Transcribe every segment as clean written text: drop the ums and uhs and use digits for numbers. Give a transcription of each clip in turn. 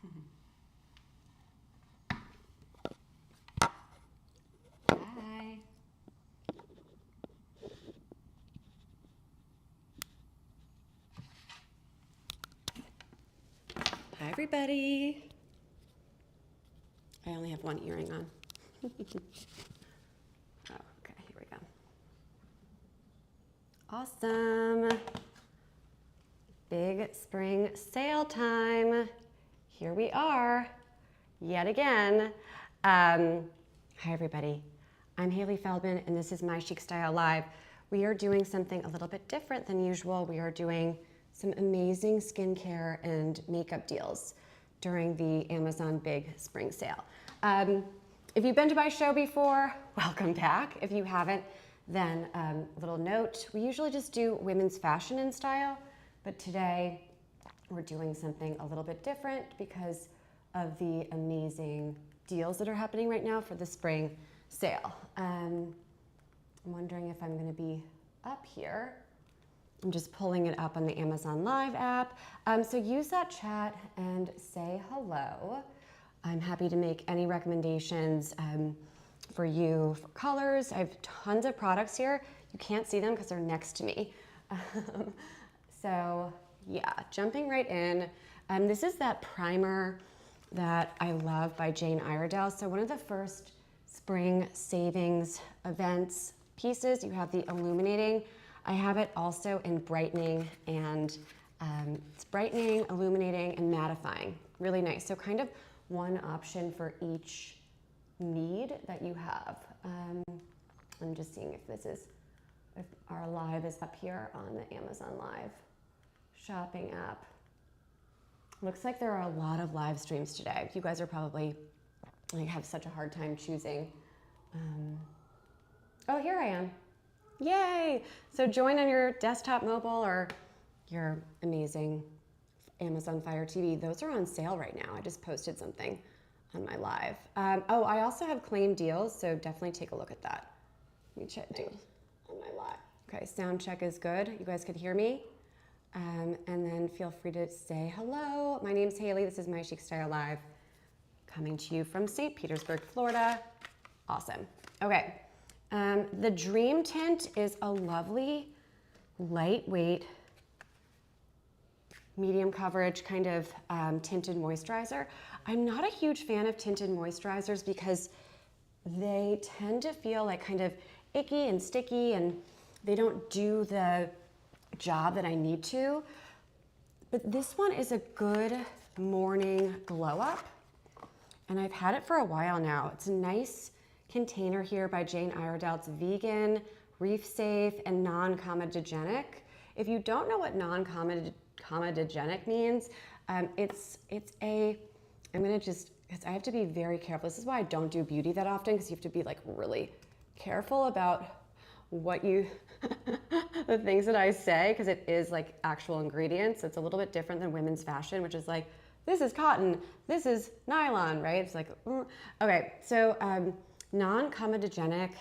Hi. Hi, everybody. I only have one earring on. Oh, okay, here we go. Awesome. Big spring sale time. Here we are, yet again. Hi, everybody. I'm Hailey Feldman, and this is My Chic Style Live. We are doing something a little bit different than usual. We are doing some amazing skincare and makeup deals during the Amazon Big Spring Sale. If you've been to my show before, welcome back. If you haven't, then a little note. We usually just do women's fashion and style, but today we're doing something a little bit different because of the amazing deals that are happening right now for the spring sale. I'm wondering if I'm gonna be up here. I'm just pulling it up on the Amazon Live app. So use that chat and say hello. I'm happy to make any recommendations for you for colors. I have tons of products here. You can't see them because they're next to me. So yeah, jumping right in. This is that primer that I love by Jane Iredale. So one of the first spring savings events pieces, you have the illuminating. I have it also in brightening, and it's brightening, illuminating, and mattifying. Really nice. So kind of one option for each need that you have. I'm just seeing if our live is up here on the Amazon Live shopping app. Looks like there are a lot of live streams today. You guys are probably have such a hard time choosing. Oh, here I am. Yay! So join on your desktop, mobile, or your amazing Amazon Fire TV. Those are on sale right now. I just posted something on my live. Oh, I also have claim deals, so definitely take a look at that. Let me check on my live. Okay, sound check is good. You guys could hear me. And then feel free to say hello. My name's Hailey. This is My Chic Style Live, coming to you from St. Petersburg, Florida. Awesome. Okay. The Dream Tint is a lovely, lightweight, medium coverage kind of tinted moisturizer. I'm not a huge fan of tinted moisturizers because they tend to feel like kind of icky and sticky, and they don't do the job that I need to. But this one is a good morning glow up, and I've had it for a while now. It's a nice container here by Jane Iredale. It's vegan, reef safe, and non-comedogenic. If you don't know what non-comedogenic means, I have to be very careful. This is why I don't do beauty that often, because you have to be like really careful about what you, the things that I say, because it is like actual ingredients. It's a little bit different than women's fashion, which is like, this is cotton, this is nylon, right? It's like, okay, so non-comedogenic,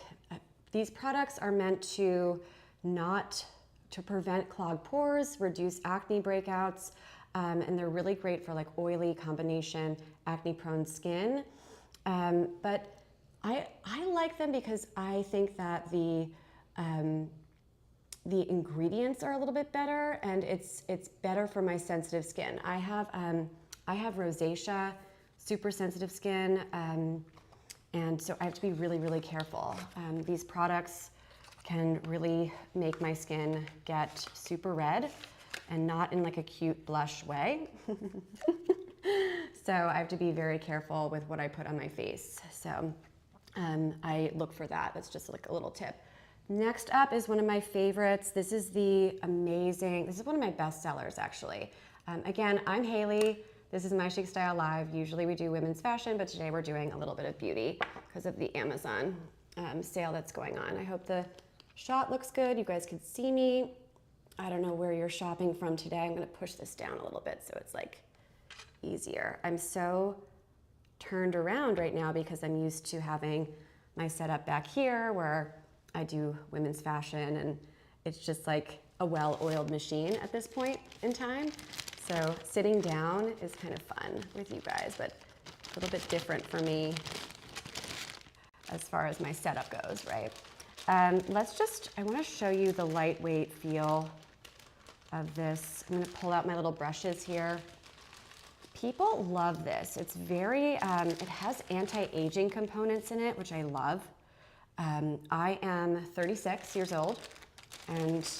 these products are meant to prevent clogged pores, reduce acne breakouts, and they're really great for like oily combination acne prone skin. But I like them because I think that the ingredients are a little bit better, and it's better for my sensitive skin. I have rosacea, super sensitive skin, and so I have to be really, really careful. These products can really make my skin get super red, and not in like a cute blush way. So I have to be very careful with what I put on my face. So I look for that. That's just like a little tip. Next up is one of my favorites. This is one of my best sellers actually. Again, I'm Hailey. This is My Chic Style Live. Usually we do women's fashion, but today we're doing a little bit of beauty because of the Amazon sale that's going on. I hope the shot looks good. You guys can see me. I don't know where you're shopping from today. I'm gonna push this down a little bit so it's like easier. I'm so turned around right now because I'm used to having my setup back here where I do women's fashion, and it's just like a well-oiled machine at this point in time. So sitting down is kind of fun with you guys, but a little bit different for me as far as my setup goes, right? I want to show you the lightweight feel of this. I'm going to pull out my little brushes here. People love this. It's very, it has anti-aging components in it, which I love. I am 36 years old, and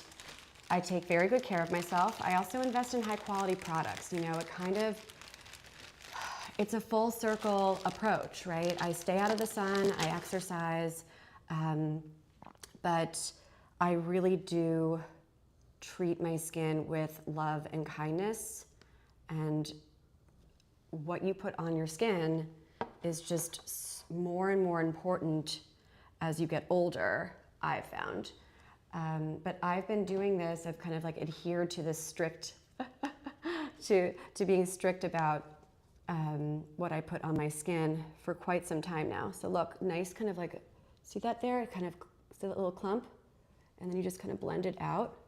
I take very good care of myself. I also invest in high quality products. You know, it's a full circle approach, right? I stay out of the sun, I exercise, but I really do treat my skin with love and kindness, and what you put on your skin is just more and more important as you get older, I've found. But I've been doing this, I've kind of like adhered to this strict, to being strict about what I put on my skin for quite some time now. So look, nice kind of like, see that there? It kind of, see that little clump? And then you just kind of blend it out.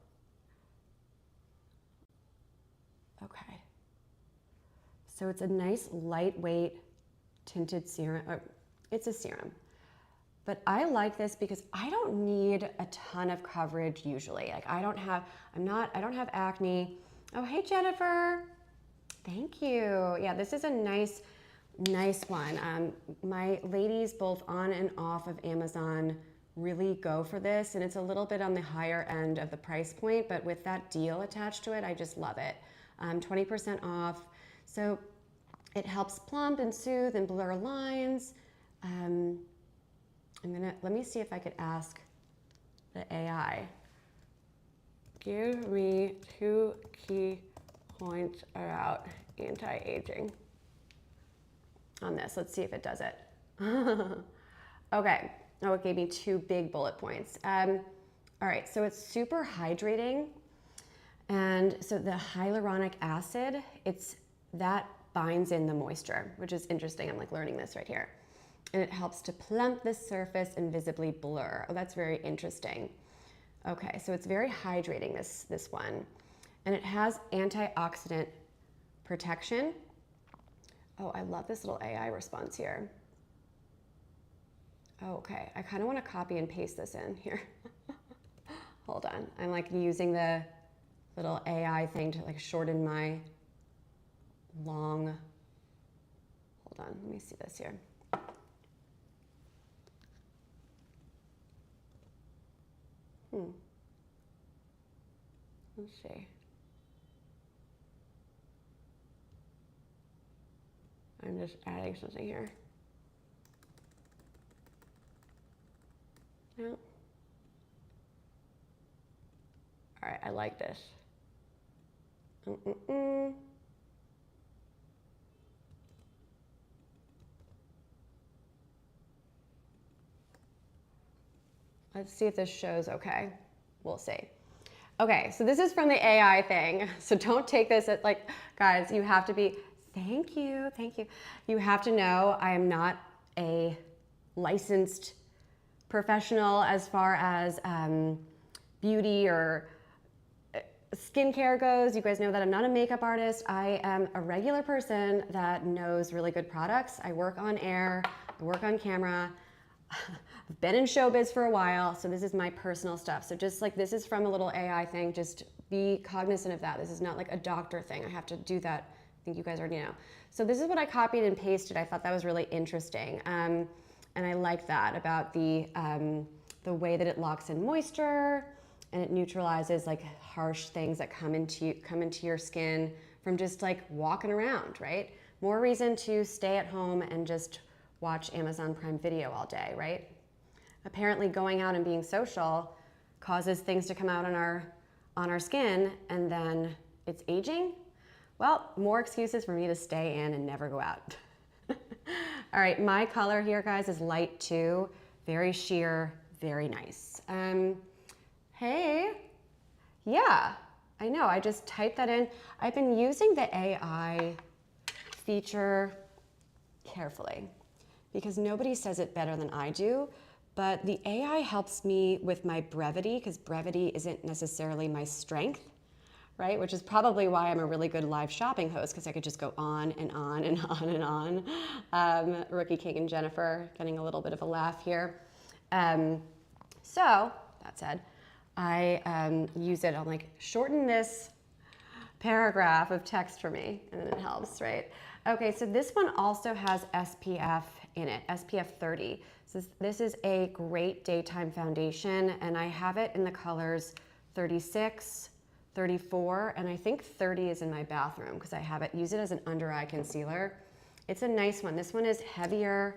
Okay. So it's a nice lightweight tinted serum, or it's a serum. But I like this because I don't need a ton of coverage usually. Like I don't have acne. Oh, hey Jennifer. Thank you. Yeah, this is a nice one. My ladies both on and off of Amazon really go for this, and it's a little bit on the higher end of the price point, but with that deal attached to it, I just love it. 20% off. So it helps plump and soothe and blur lines. Let me see if I could ask the AI. Give me 2 key points about anti-aging on this. Let's see if it does it. Okay. Oh, it gave me 2 big bullet points. All right, so it's super hydrating. And so the hyaluronic acid, that binds in the moisture, which is interesting. I'm like learning this right here. And it helps to plump the surface and visibly blur. Oh, that's very interesting. Okay, so it's very hydrating, this one. And it has antioxidant protection. Oh, I love this little AI response here. Oh, okay, I kind of want to copy and paste this in here. Hold on, I'm like using the little AI thing to like shorten my long, hold on, let me see this here. Let's see. I'm just adding something here. No. All right, I like this. Let's see if this shows okay. We'll see. Okay, so this is from the AI thing. So don't take this as like, guys, you have to be, thank you. You have to know I am not a licensed professional as far as beauty or skincare goes. You guys know that I'm not a makeup artist. I am a regular person that knows really good products. I work on air, I work on camera. I've been in showbiz for a while, so this is my personal stuff. So just like this is from a little AI thing, just be cognizant of that. This is not like a doctor thing. I have to do that. I think you guys already know. So this is what I copied and pasted. I thought that was really interesting. And I like that about the way that it locks in moisture and it neutralizes like harsh things that come into your skin from just like walking around, right? More reason to stay at home and just watch Amazon Prime Video all day, right? Apparently going out and being social causes things to come out on our skin, and then it's aging. Well, more excuses for me to stay in and never go out. All right, my color here, guys, is light 2, very sheer, very nice. Hey, yeah, I know, I just typed that in. I've been using the AI feature carefully because nobody says it better than I do, but the AI helps me with my brevity because brevity isn't necessarily my strength, right? Which is probably why I'm a really good live shopping host, because I could just go on and on and on and on. Rookie King and Jennifer getting a little bit of a laugh here. So that said, I use it. I'm like, shorten this paragraph of text for me, and then it helps, right? Okay, so this one also has SPF in it, SPF 30. So this is a great daytime foundation, and I have it in the colors 36, 34, and I think 30 is in my bathroom because I have it, use it as an under eye concealer. It's a nice one. This one is heavier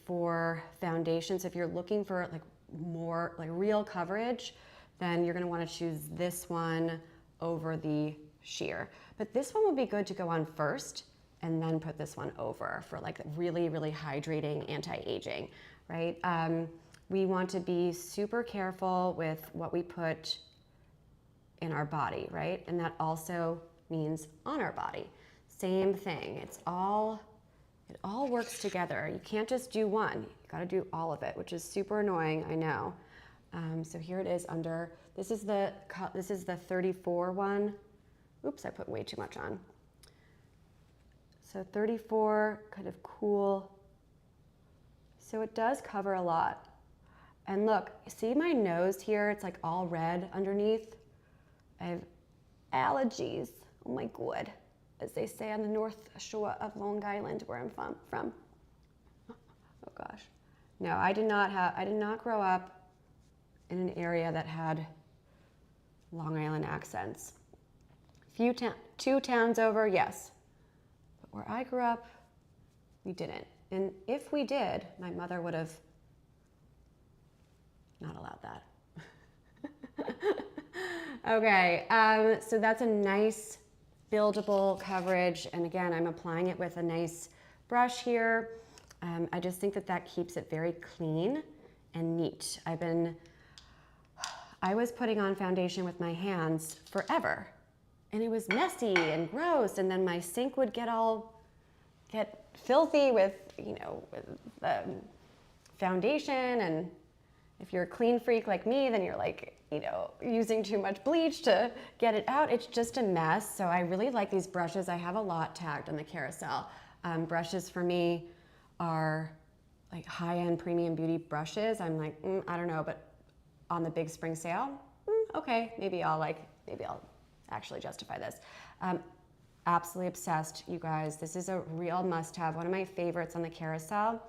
for foundation. So if you're looking for like more like real coverage, then you're gonna wanna choose this one over the sheer. But this one would be good to go on first and then put this one over for like really, really hydrating anti-aging, right? We want to be super careful with what we put in our body, right? And that also means on our body. Same thing. It all works together. You can't just do one. You got to do all of it, which is super annoying, I know. So here it is under. This is the 34 one. Oops, I put way too much on. So 34, kind of cool. So it does cover a lot. And look, see my nose here? It's like all red underneath. I have allergies. Oh my God, as they say on the North Shore of Long Island, where I'm from. Oh gosh. No, I did not grow up in an area that had Long Island accents. Two towns over, yes. But where I grew up, we didn't. And if we did, my mother would have not allowed that. Okay, so that's a nice buildable coverage. And again, I'm applying it with a nice brush here. I just think that keeps it very clean and neat. I was putting on foundation with my hands forever, and it was messy and gross, and then my sink would get filthy with, with foundation, and if you're a clean freak like me, then you're like, using too much bleach to get it out. It's just a mess. So I really like these brushes. I have a lot tagged on the carousel. Brushes for me are like high-end premium beauty brushes. I'm like, I don't know, but on the big spring sale, okay, maybe I'll actually justify this. Absolutely obsessed, you guys. This is a real must-have. One of my favorites on the carousel.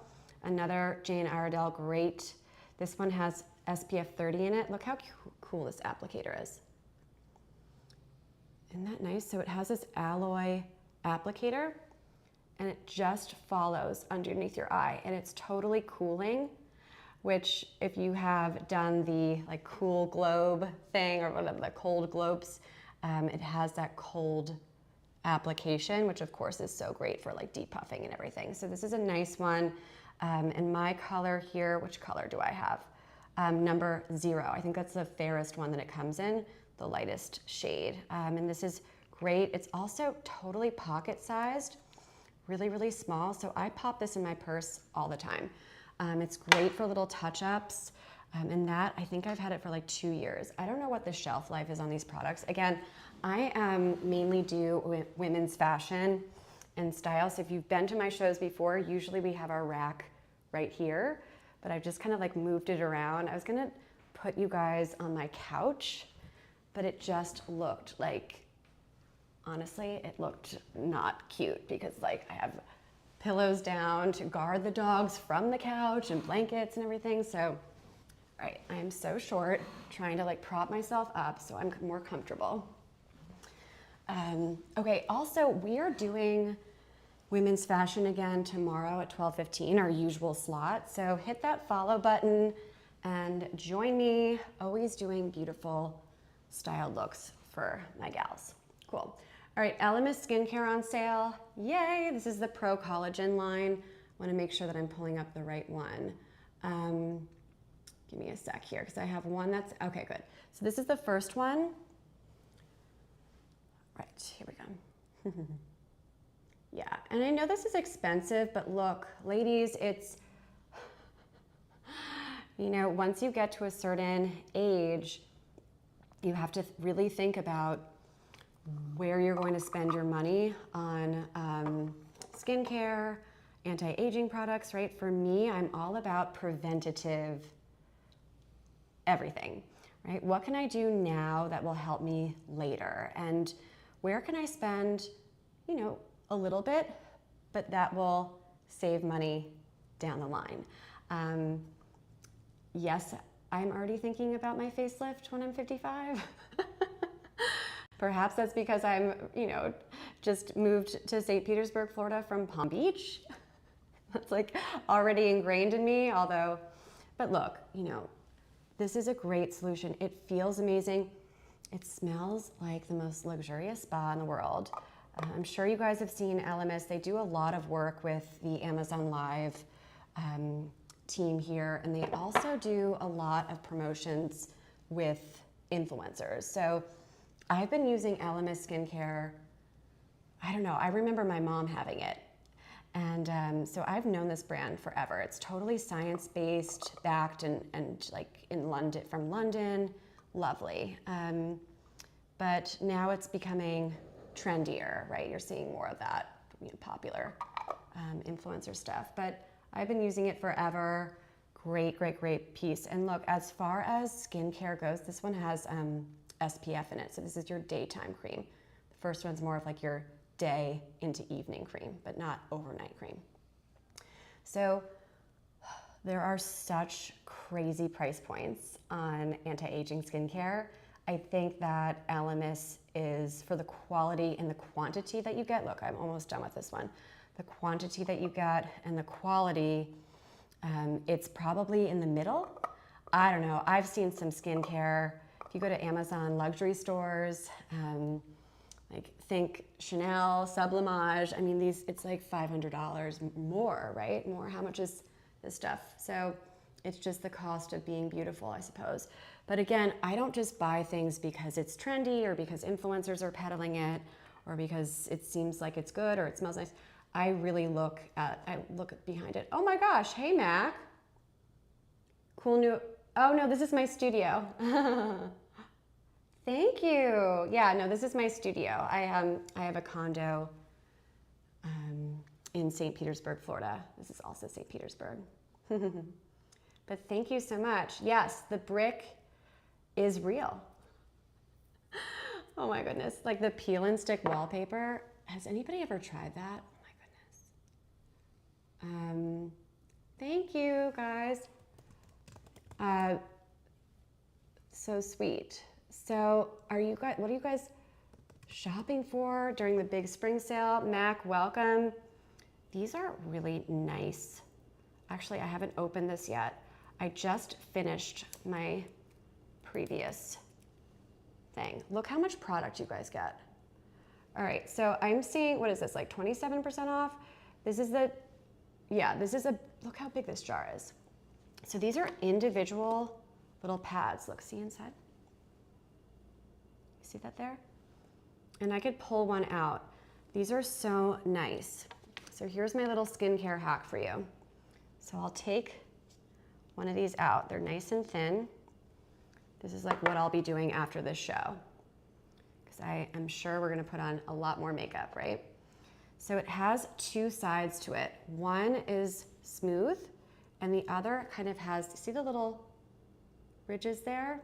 Another Jane Iredale, great. This one has SPF 30 in it. Look how cool this applicator is. Isn't that nice? So it has this alloy applicator, and it just follows underneath your eye, and it's totally cooling, which if you have done the like cool globe thing or whatever, the cold globes, it has that cold application, which of course is so great for like depuffing and everything. So this is a nice one. And my color here, which color do I have? Number 0. I think that's the fairest one that it comes in, the lightest shade. And this is great. It's also totally pocket sized, really, really small. So I pop this in my purse all the time. It's great for little touch-ups. And that, I think I've had it for like 2 years. I don't know what the shelf life is on these products. Again, I mainly do women's fashion and style. So if you've been to my shows before, usually we have our rack right here, but I've just kind of like moved it around. I was gonna put you guys on my couch, but it just looked like, honestly, it looked not cute because like I have pillows down to guard the dogs from the couch and blankets and everything. So, all right, I am so short, trying to like prop myself up so I'm more comfortable. Okay, also we are doing women's fashion again tomorrow at 12:15, our usual slot. So hit that follow button and join me, always doing beautiful styled looks for my gals. Cool. All right, ELEMIS skincare on sale. Yay, this is the Pro-Collagen line. I wanna make sure that I'm pulling up the right one. Give me a sec here, because I have one that's, okay, good. So this is the first one. Right, here we go. Yeah, and I know this is expensive, but look, ladies, it's, once you get to a certain age, you have to really think about where you're going to spend your money on skincare, anti-aging products, right? For me, I'm all about preventative everything, right? What can I do now that will help me later? And where can I spend, you know, a little bit, but that will save money down the line? Yes, I'm already thinking about my facelift when I'm 55. Perhaps that's because I'm, you know, just moved to St. Petersburg, Florida from Palm Beach. That's like already ingrained in me, although, but look, you know, this is a great solution. It feels amazing. It smells like the most luxurious spa in the world. I'm sure you guys have seen ELEMIS. They do a lot of work with the Amazon Live team here, and they also do a lot of promotions with influencers. So I've been using ELEMIS skincare, I don't know, I remember my mom having it. And so I've known this brand forever. It's totally science-based, backed, and like in London, from London, lovely. But now it's becoming trendier, right? You're seeing more of that, you know, popular influencer stuff. But I've been using it forever. Great, great, great piece. And look, as far as skincare goes, this one has SPF in it. So this is your daytime cream. The first one's more of like your day into evening cream, but not overnight cream. So there are such crazy price points on anti-aging skincare. I think that ELEMIS is, for the quality and the quantity that you get, look, I'm almost done with this one. The quantity that you get and the quality, it's probably in the middle. I don't know, I've seen some skincare. If you go to Amazon luxury stores, like think Chanel, Sublimage, I mean, these, it's like $500 more, right? More, how much is this stuff? So it's just the cost of being beautiful, I suppose. But again, I don't just buy things because it's trendy or because influencers are peddling it or because it seems like it's good or it smells nice. I really look behind it. Oh my gosh, hey Mac. Cool new, oh no, this is my studio. Thank you. Yeah, no, this is my studio. I have a condo in St. Petersburg, Florida. This is also St. Petersburg. But thank you so much. Yes, the brick is real. Oh my goodness, like the peel and stick wallpaper. Has anybody ever tried that? Oh my goodness. Thank you guys. So sweet. So are you guys, what are you guys shopping for during the big spring sale? Mac, welcome. These are really nice. Actually, I haven't opened this yet. I just finished my previous thing. Look how much product you guys get. All right, so I'm seeing, what is this, like 27% off? This is the, yeah, this is a, look how big this jar is. So these are individual little pads. Look, see inside? See that there? And I could pull one out. These are so nice. So here's my little skincare hack for you. So I'll take one of these out. They're nice and thin. This is like what I'll be doing after this show, because I am sure we're gonna put on a lot more makeup, right? So it has two sides to it. One is smooth and the other kind of has, see the little ridges there?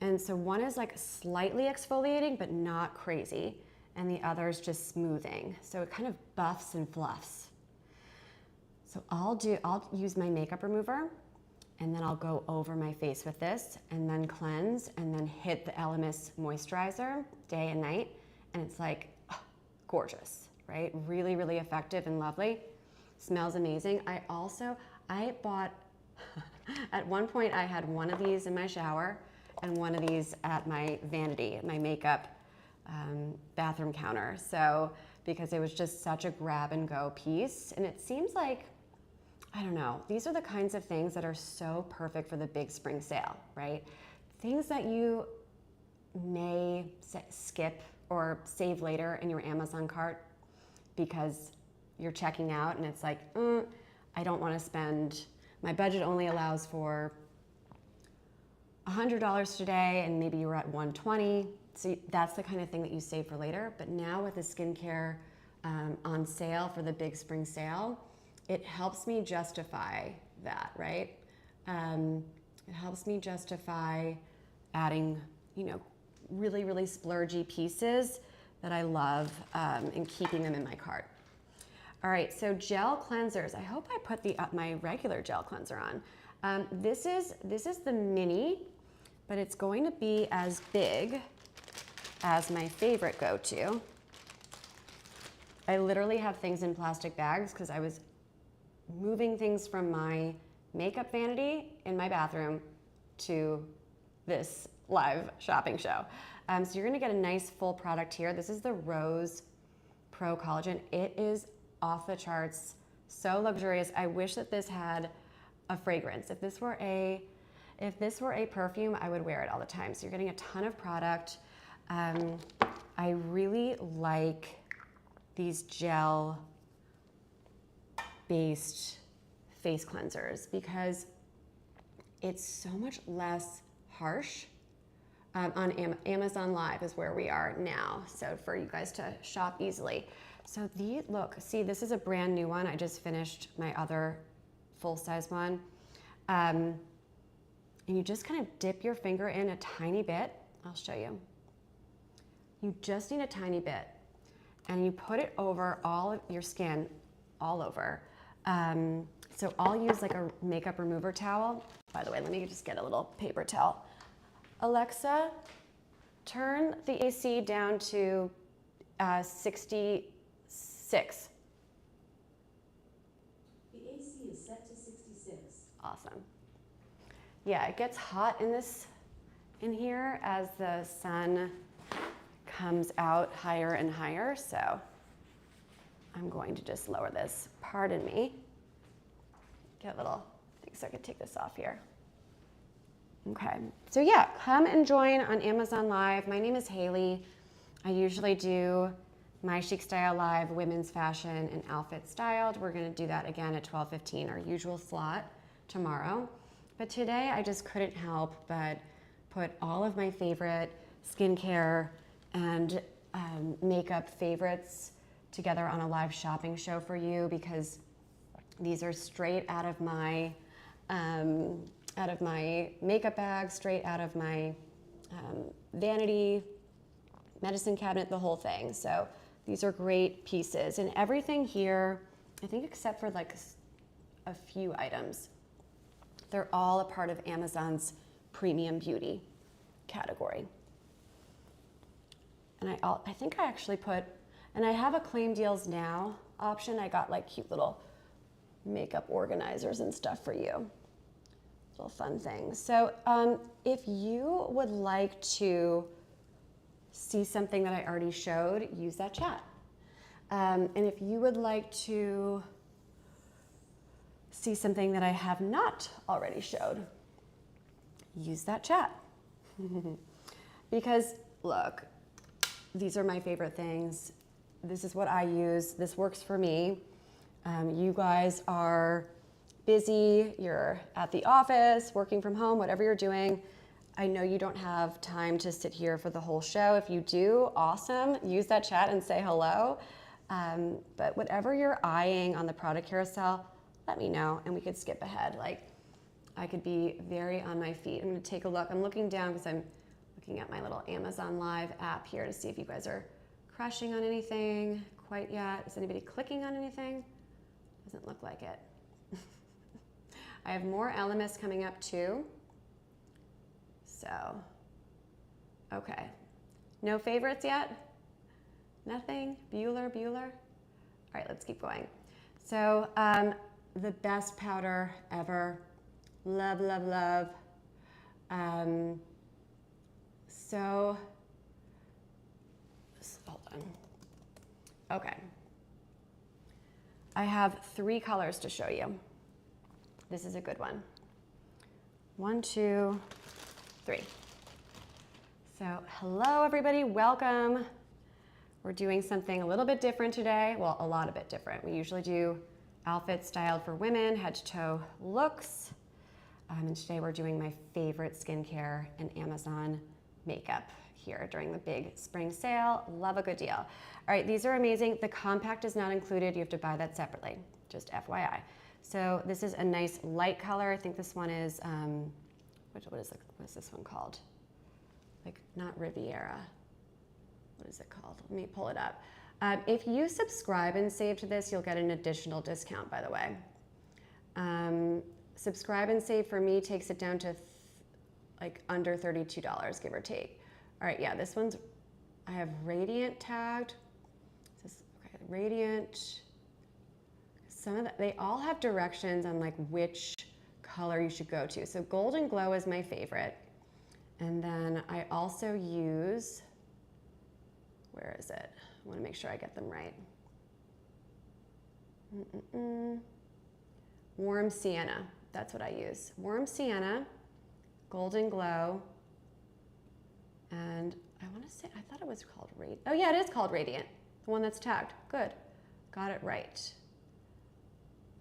And so one is like slightly exfoliating, but not crazy. And the other is just smoothing. So it kind of buffs and fluffs. So I'll use my makeup remover and then I'll go over my face with this and then cleanse and then hit the ELEMIS moisturizer day and night. And it's like, oh, gorgeous, right? Really, really effective and lovely. Smells amazing. I bought, at one point I had one of these in my shower and one of these at my vanity, my makeup bathroom counter. So, because it was just such a grab and go piece. And it seems like, I don't know, these are the kinds of things that are so perfect for the big spring sale, right? Things that you may skip or save later in your Amazon cart because you're checking out and it's like, I don't want to spend, my budget only allows for $100 today and maybe you were at $120. So that's the kind of thing that you save for later. But now with the skincare on sale for the big spring sale, it helps me justify that, right? It helps me justify adding, you know, really, really splurgy pieces that I love and keeping them in my cart. All right, so gel cleansers. I hope I put my regular gel cleanser on. This is the mini, but it's going to be as big as my favorite go-to. I literally have things in plastic bags because I was moving things from my makeup vanity in my bathroom to this live shopping show. So you're gonna get a nice full product here. This is the Rose Pro-Collagen. It is off the charts, so luxurious. I wish that this had a fragrance. If this were a perfume, I would wear it all the time. So you're getting a ton of product. I really like these gel-based face cleansers because it's so much less harsh. On Amazon Live is where we are now, so for you guys to shop easily. So look, see, this is a brand new one. I just finished my other full-size one. And you just kind of dip your finger in a tiny bit. I'll show you. You just need a tiny bit. And you put it over all of your skin, all over. So I'll use like a makeup remover towel. By the way, let me just get a little paper towel. Alexa, turn the AC down to 66. The AC is set to 66. Awesome. Yeah, it gets hot in here as the sun comes out higher and higher, so I'm going to just lower this. Pardon me. Get a little thing so I can take this off here. Okay, so yeah, come and join on Amazon Live. My name is Hailey. I usually do My Chic Style Live, women's fashion and outfit styled. We're gonna do that again at 12:15, our usual slot tomorrow. But today I just couldn't help but put all of my favorite skincare and makeup favorites together on a live shopping show for you because these are straight out of my makeup bag, straight out of my vanity, medicine cabinet, the whole thing. So these are great pieces. And everything here, I think except for like a few items, they're all a part of Amazon's premium beauty category. And I think I actually put, and I have a Claim Deals Now option. I got like cute little makeup organizers and stuff for you. Little fun things. So if you would like to see something that I already showed, use that chat. And if you would like to see something that I have not already showed, use that chat. Because look, these are my favorite things. This is what I use. This works for me. You guys are busy, you're at the office, working from home, whatever you're doing. I know you don't have time to sit here for the whole show. If you do, awesome. Use that chat and say hello. But whatever you're eyeing on the product carousel, let me know and we could skip ahead. Like, I could be very on my feet. I'm gonna take a look. I'm looking down because I'm looking at my little Amazon Live app here to see if you guys are crushing on anything quite yet. Is anybody clicking on anything? Doesn't look like it. I have more ELEMIS coming up too. So, okay. No favorites yet? Nothing? Bueller? All right, let's keep going. So, the best powder ever. Love, love, love. So, hold on. Okay. I have 3 colors to show you. This is a good one. 1, 2, 3. So, hello everybody, welcome. We're doing something a little bit different today. Well, a lot of bit different. We usually do outfits styled for women, head to toe looks. And today we're doing my favorite skincare and Amazon makeup here during the big spring sale. Love a good deal. All right, these are amazing. The compact is not included. You have to buy that separately, just FYI. So this is a nice light color. I think this one is, what is this one called? Like, not Riviera. What is it called? Let me pull it up. If you subscribe and save to this, you'll get an additional discount, by the way. Subscribe and save for me takes it down to like under $32, give or take. All right, yeah, this one's, I have Radiant tagged. Okay, Radiant. Some of they all have directions on like which color you should go to. So Golden Glow is my favorite. And then I also use, where is it? I want to make sure I get them right. Warm Sienna, that's what I use. Warm Sienna, Golden Glow, and I want to say, I thought it was called Radiant. Oh yeah, it is called Radiant, the one that's tagged. Good, got it right.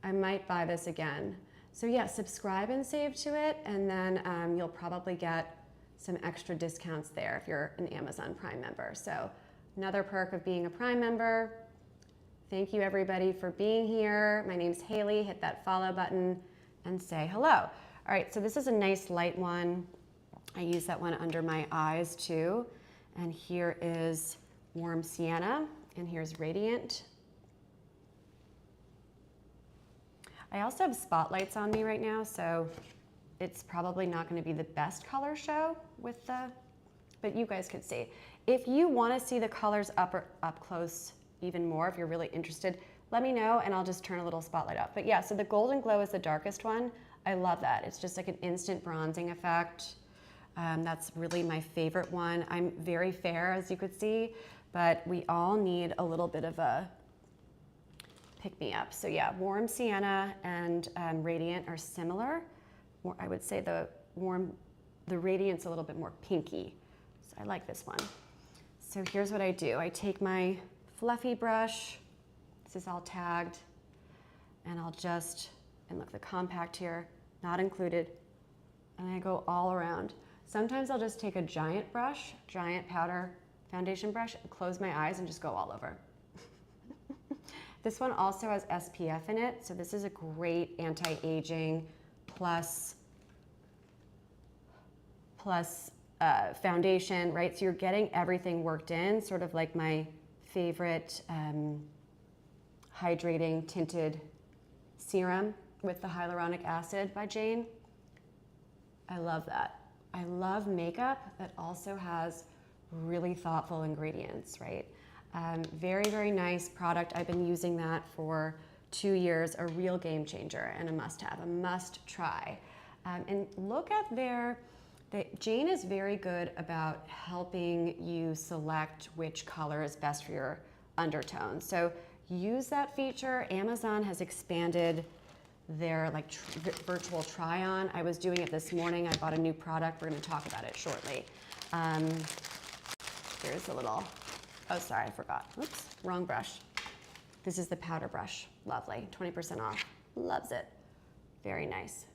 I might buy this again. So yeah, subscribe and save to it, and then you'll probably get some extra discounts there if you're an Amazon Prime member. So another perk of being a Prime member. Thank you everybody for being here. My name's Hailey. Hit that follow button and say hello. All right, so this is a nice light one. I use that one under my eyes too. And here is Warm Sienna, and here's Radiant. I also have spotlights on me right now, so it's probably not going to be the best color show with but you guys can see. If you want to see the colors up close even more, if you're really interested, let me know and I'll just turn a little spotlight up. But yeah, so the Golden Glow is the darkest one. I love that. It's just like an instant bronzing effect. That's really my favorite one. I'm very fair, as you could see, but we all need a little bit of a pick me up. So yeah, Warm Sienna and Radiant are similar. I would say the Radiant's a little bit more pinky. So I like this one. So here's what I do. I take my fluffy brush, this is all tagged, and I'll just, and look, the compact here, not included, and I go all around. Sometimes I'll just take a giant brush, giant powder foundation brush, and close my eyes and just go all over. This one also has SPF in it, so this is a great anti-aging plus foundation, right? So you're getting everything worked in, sort of like my favorite hydrating tinted serum with the hyaluronic acid by Jane. I love that. I love makeup that also has really thoughtful ingredients, right? Very, very nice product. I've been using that for 2 years, a real game changer and a must-have, a must-try. And look at Jane is very good about helping you select which color is best for your undertone. So use that feature. Amazon has expanded their virtual try-on. I was doing it this morning. I bought a new product. We're going to talk about it shortly. Here's a little, oh, sorry, I forgot. Oops, wrong brush. This is the powder brush. Lovely, 20% off. Loves it. Very nice.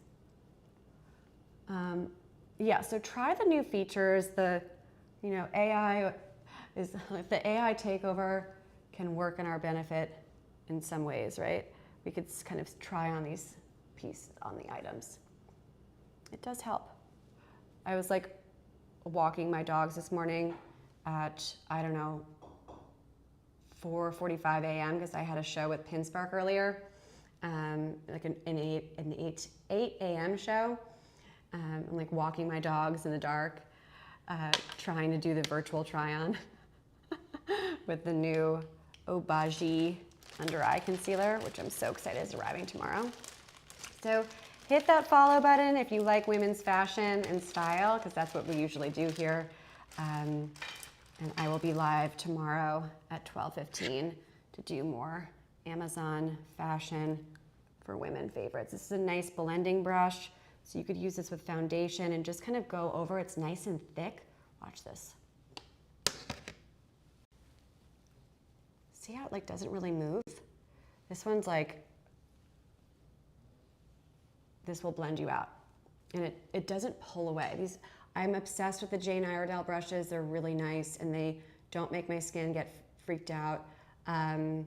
Yeah, so try the new features. The, AI is, the AI takeover can work in our benefit in some ways, right? We could kind of try on these pieces on the items. It does help. I was like walking my dogs this morning at, I don't know, 4:45 a.m. because I had a show with Pinspark earlier, like an 8 a.m. show. I'm like walking my dogs in the dark, trying to do the virtual try-on with the new Obagi under eye concealer, which I'm so excited is arriving tomorrow. So hit that follow button if you like women's fashion and style, because that's what we usually do here. And I will be live tomorrow at 12:15 to do more Amazon fashion for women favorites. This is a nice blending brush. So you could use this with foundation and just kind of go over. It's nice and thick. Watch this. See how it doesn't really move? This one's this will blend you out. and it doesn't pull away. I'm obsessed with the Jane Iredale brushes. They're really nice, and they don't make my skin get freaked out at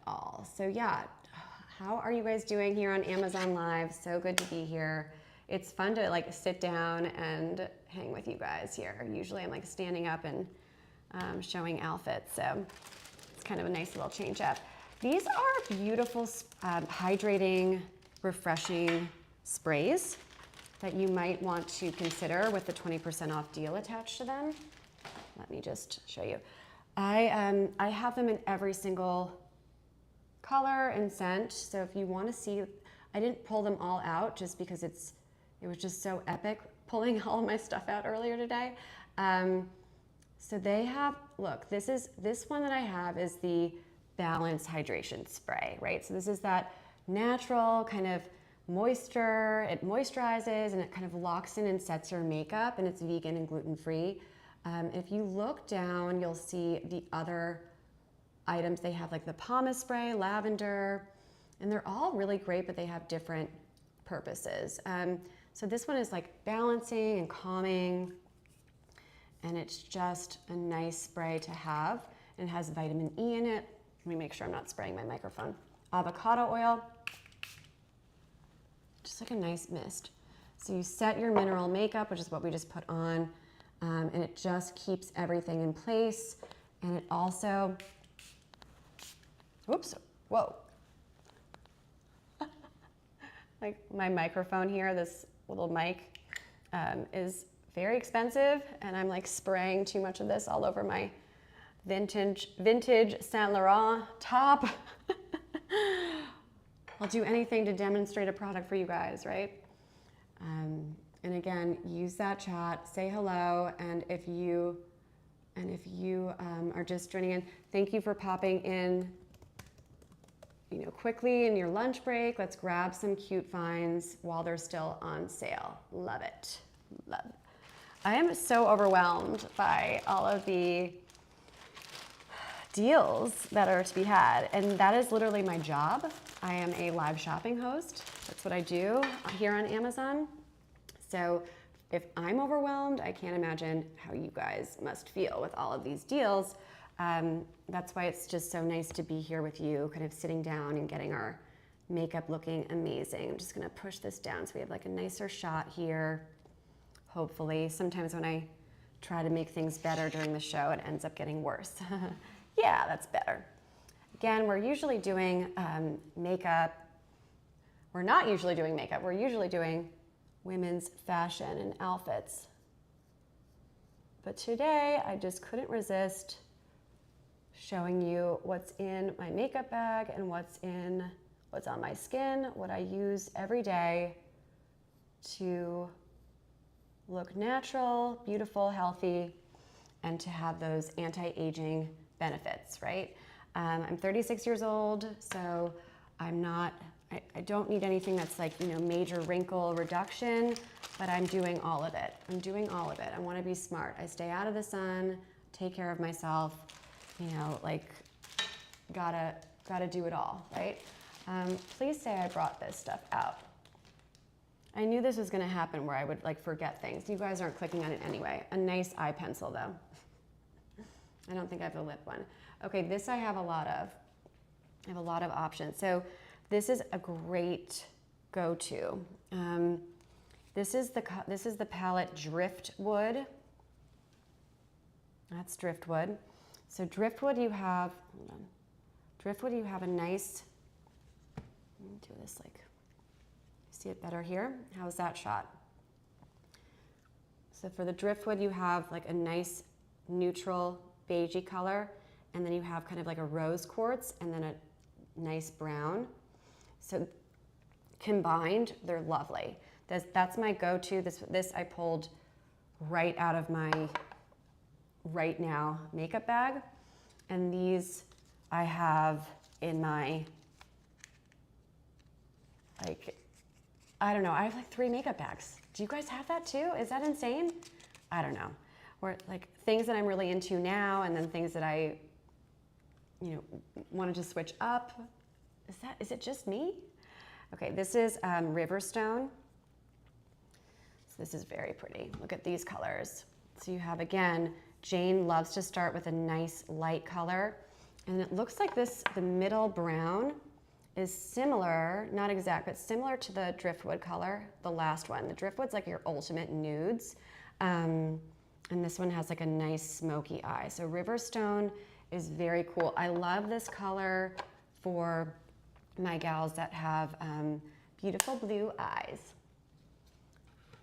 all. So yeah, how are you guys doing here on Amazon Live? So good to be here. It's fun to like sit down and hang with you guys here. Usually I'm like standing up and showing outfits, so it's kind of a nice little change up. These are beautiful, hydrating, refreshing sprays that you might want to consider with the 20% off deal attached to them. Let me just show you. I have them in every single color and scent, so if you want to see, I didn't pull them all out just because it was just so epic pulling all of my stuff out earlier today. So they have, look, this one that I have is the Balance Hydration Spray, right? So this is that natural kind of moisture, it moisturizes and it kind of locks in and sets your makeup, and it's vegan and gluten-free. If you look down, you'll see the other items. They have like the pumice spray, lavender, and they're all really great, but they have different purposes. So this one is like balancing and calming, and it's just a nice spray to have. And it has vitamin E in it. Let me make sure I'm not spraying my microphone. Avocado oil. Just like a nice mist. So you set your mineral makeup, which is what we just put on, and it just keeps everything in place. And it also, whoops, whoa. Like my microphone here, this little mic is very expensive, and I'm like spraying too much of this all over my vintage Saint Laurent top. I'll do anything to demonstrate a product for you guys, right? And again, use that chat, say hello, and if you are just joining in, thank you for popping in, you know, quickly in your lunch break. Let's grab some cute finds while they're still on sale. Love it, love it. I am so overwhelmed by all of the deals that are to be had, and that is literally my job. I am a live shopping host. That's what I do here on Amazon. So if I'm overwhelmed, I can't imagine how you guys must feel with all of these deals. That's why it's just so nice to be here with you, kind of sitting down and getting our makeup looking amazing. I'm just gonna push this down so we have like a nicer shot here, hopefully. Sometimes when I try to make things better during the show, it ends up getting worse. Yeah, that's better. Again, we're usually doing makeup. We're not usually doing makeup. We're usually doing women's fashion and outfits. But today, I just couldn't resist showing you what's in my makeup bag and what's on my skin, what I use every day to look natural, beautiful, healthy, and to have those anti-aging benefits, right? I'm 36 years old, so I don't need anything that's like, you know, major wrinkle reduction, but I'm doing all of it. I'm doing all of it. I want to be smart. I stay out of the sun, take care of myself, you know, like gotta do it all, right? Please say I brought this stuff out. I knew this was gonna happen where I would like forget things. You guys aren't clicking on it anyway. A nice eye pencil though. I don't think I have a lip one. Okay, this I have a lot of. I have a lot of options. So this is a great go-to. This is the palette Driftwood. That's Driftwood. So Driftwood, you have, hold on. Driftwood, you have a nice, let me do this like, see it better here? How's that shot? So for the Driftwood, you have like a nice neutral beigey color, and then you have kind of like a rose quartz and then a nice brown. So combined, they're lovely. That's my go-to. This I pulled right out of my Right Now makeup bag. And these I have in my, like, I don't know, I have like 3 makeup bags. Do you guys have that too? Is that insane? I don't know. Or like things that I'm really into now, and then things that I, you know, wanted to switch up. Is it just me? Okay, this is Riverstone. This is very pretty. Look at these colors. So you have, again, Jane loves to start with a nice light color. And it looks like this, the middle brown is similar, not exact, but similar to the Driftwood color, the last one. The Driftwood's like your ultimate nudes. And this one has like a nice smoky eye. So Riverstone is very cool. I love this color for my gals that have beautiful blue eyes.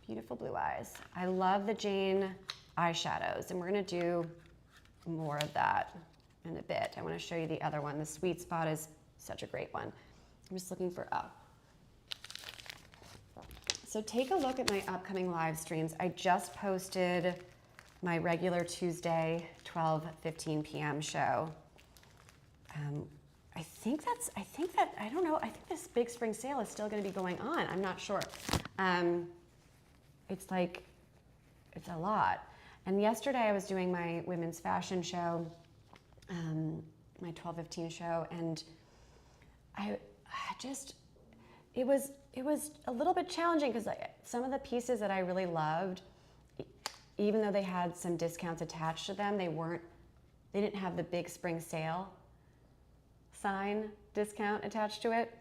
Beautiful blue eyes. I love the Jane eyeshadows, and we're gonna do more of that in a bit. I wanna show you the other one. The Sweet Spot is such a great one. I'm just looking for So take a look at my upcoming live streams. I just posted my regular Tuesday 12:15 p.m. show. I think this big spring sale is still going to be going on. I'm not sure. It's a lot. And yesterday I was doing my women's fashion show, my 12:15 show, and it was a little bit challenging because some of the pieces that I really loved, even though they had some discounts attached to them, they didn't have the big spring sale sign discount attached to it,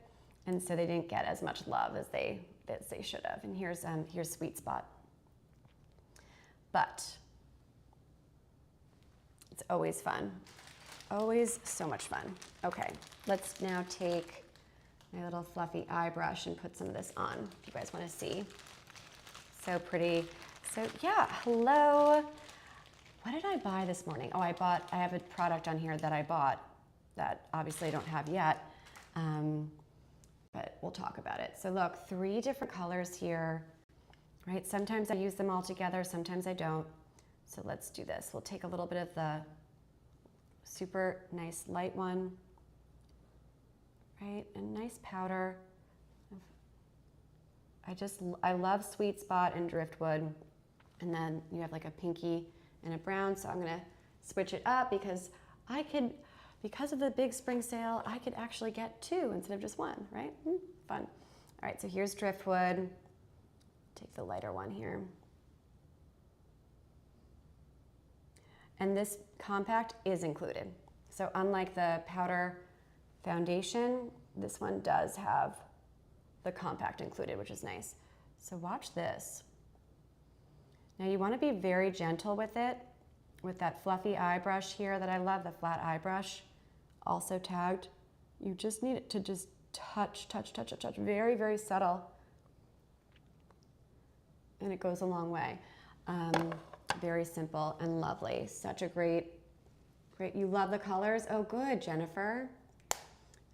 and so they didn't get as much love as they should have. And here's Sweet Spot. But it's always fun. Always so much fun. Okay, let's now take my little fluffy eye brush and put some of this on, if you guys want to see. So pretty. So yeah, hello. What did I buy this morning? Oh, I have a product on here that I bought that obviously I don't have yet, but we'll talk about it. So look, 3 different colors here, right? Sometimes I use them all together, sometimes I don't. So let's do this. We'll take a little bit of the super nice light one, right? And nice powder. I love Sweet Spot and Driftwood. And then you have like a pinky and a brown. So I'm gonna switch it up because because of the big spring sale, I could actually get 2 instead of just 1, right? Fun. All right, so here's Driftwood. Take the lighter one here. And this compact is included. So unlike the powder foundation, this one does have the compact included, which is nice. So watch this. Now you want to be very gentle with it, with that fluffy eye brush here that I love, the flat eye brush, also tagged. You just need it to just touch, very, very subtle. And it goes a long way. Very simple and lovely. Such a great, you love the colors? Oh, good, Jennifer.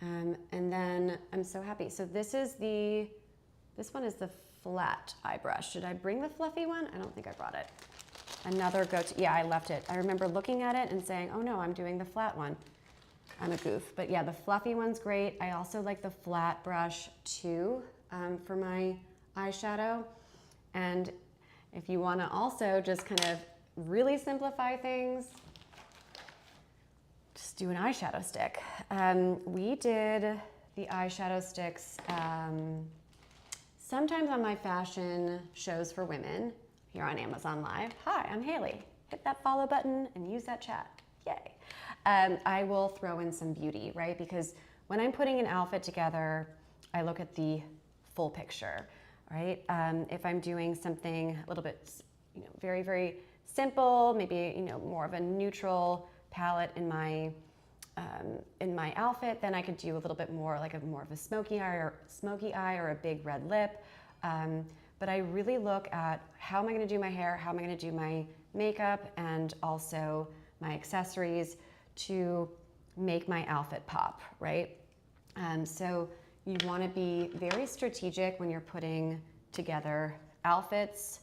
And then I'm so happy. So this one is the flat eye brush. Should I bring the fluffy one? I don't think I brought it. Another go-to, yeah, I left it. I remember looking at it and saying, oh no, I'm doing the flat one. I'm a goof, but yeah, the fluffy one's great. I also like the flat brush too for my eyeshadow. And if you wanna also just kind of really simplify things, just do an eyeshadow stick. We did the eyeshadow sticks sometimes on my fashion shows for women here on Amazon Live. Hi, I'm Hailey. Hit that follow button and use that chat. Yay. I will throw in some beauty, right? Because when I'm putting an outfit together, I look at the full picture, right? If I'm doing something a little bit, very, very simple, maybe, more of a neutral palette in my outfit, then I could do a little bit more like more of a smoky eye or a big red lip. But I really look at how am I going to do my hair, how am I going to do my makeup, and also my accessories to make my outfit pop, right? So you want to be very strategic when you're putting together outfits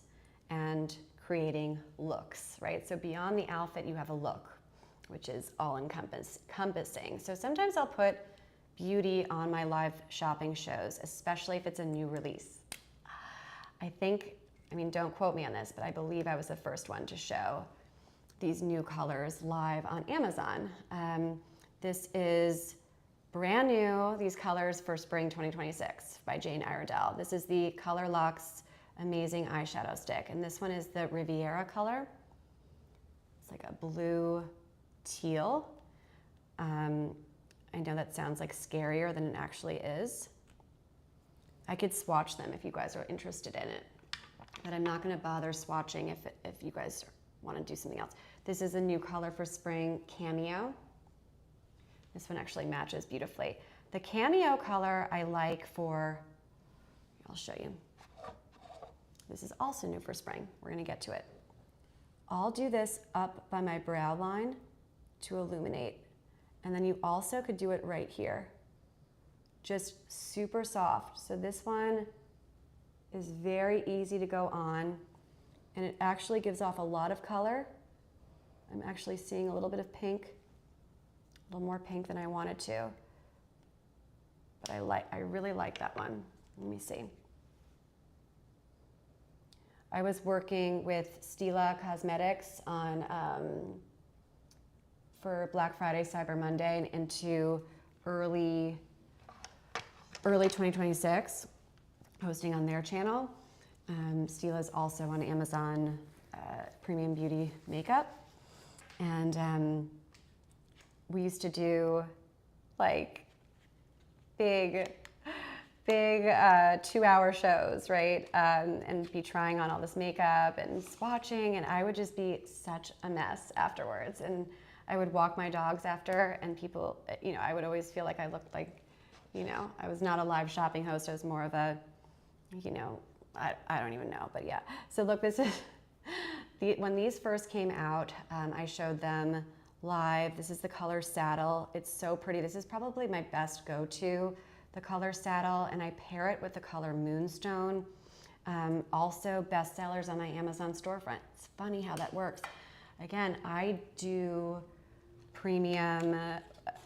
and creating looks, right? So beyond the outfit, you have a look, which is all encompassing. So sometimes I'll put beauty on my live shopping shows, especially if it's a new release. Don't quote me on this, but I believe I was the first one to show these new colors live on Amazon. This is brand new, these colors for spring 2026 by Jane Iredale. This is the Color Luxe amazing eyeshadow stick. And this one is the Riviera color. It's like a blue teal. I know that sounds like scarier than it actually is. I could swatch them if you guys are interested in it, but I'm not gonna bother swatching if you guys wanna do something else. This is a new color for spring, Cameo. This one actually matches beautifully. The Cameo color I like for, I'll show you. This is also new for spring. We're gonna get to it. I'll do this up by my brow line to illuminate. And then you also could do it right here. Just super soft. So this one is very easy to go on, and it actually gives off a lot of color. I'm actually seeing a little bit of pink, a little more pink than I wanted to. But I really like that one. Let me see. I was working with Stila Cosmetics on for Black Friday, Cyber Monday, and into early 2026, posting on their channel. Stila is also on Amazon Premium Beauty Makeup. And we used to do like big 2-hour shows, right? And be trying on all this makeup and swatching, and I would just be such a mess afterwards. And I would walk my dogs after, and people, you know, I would always feel like I looked like, you know, I was not a live shopping host. I was more of a, you know, I don't even know, but yeah. So look, this is, when these first came out, I showed them live. This is the color Saddle. It's so pretty. This is probably my best go-to, the color Saddle, and I pair it with the color Moonstone. Also bestsellers on my Amazon storefront. It's funny how that works. Again, I do premium,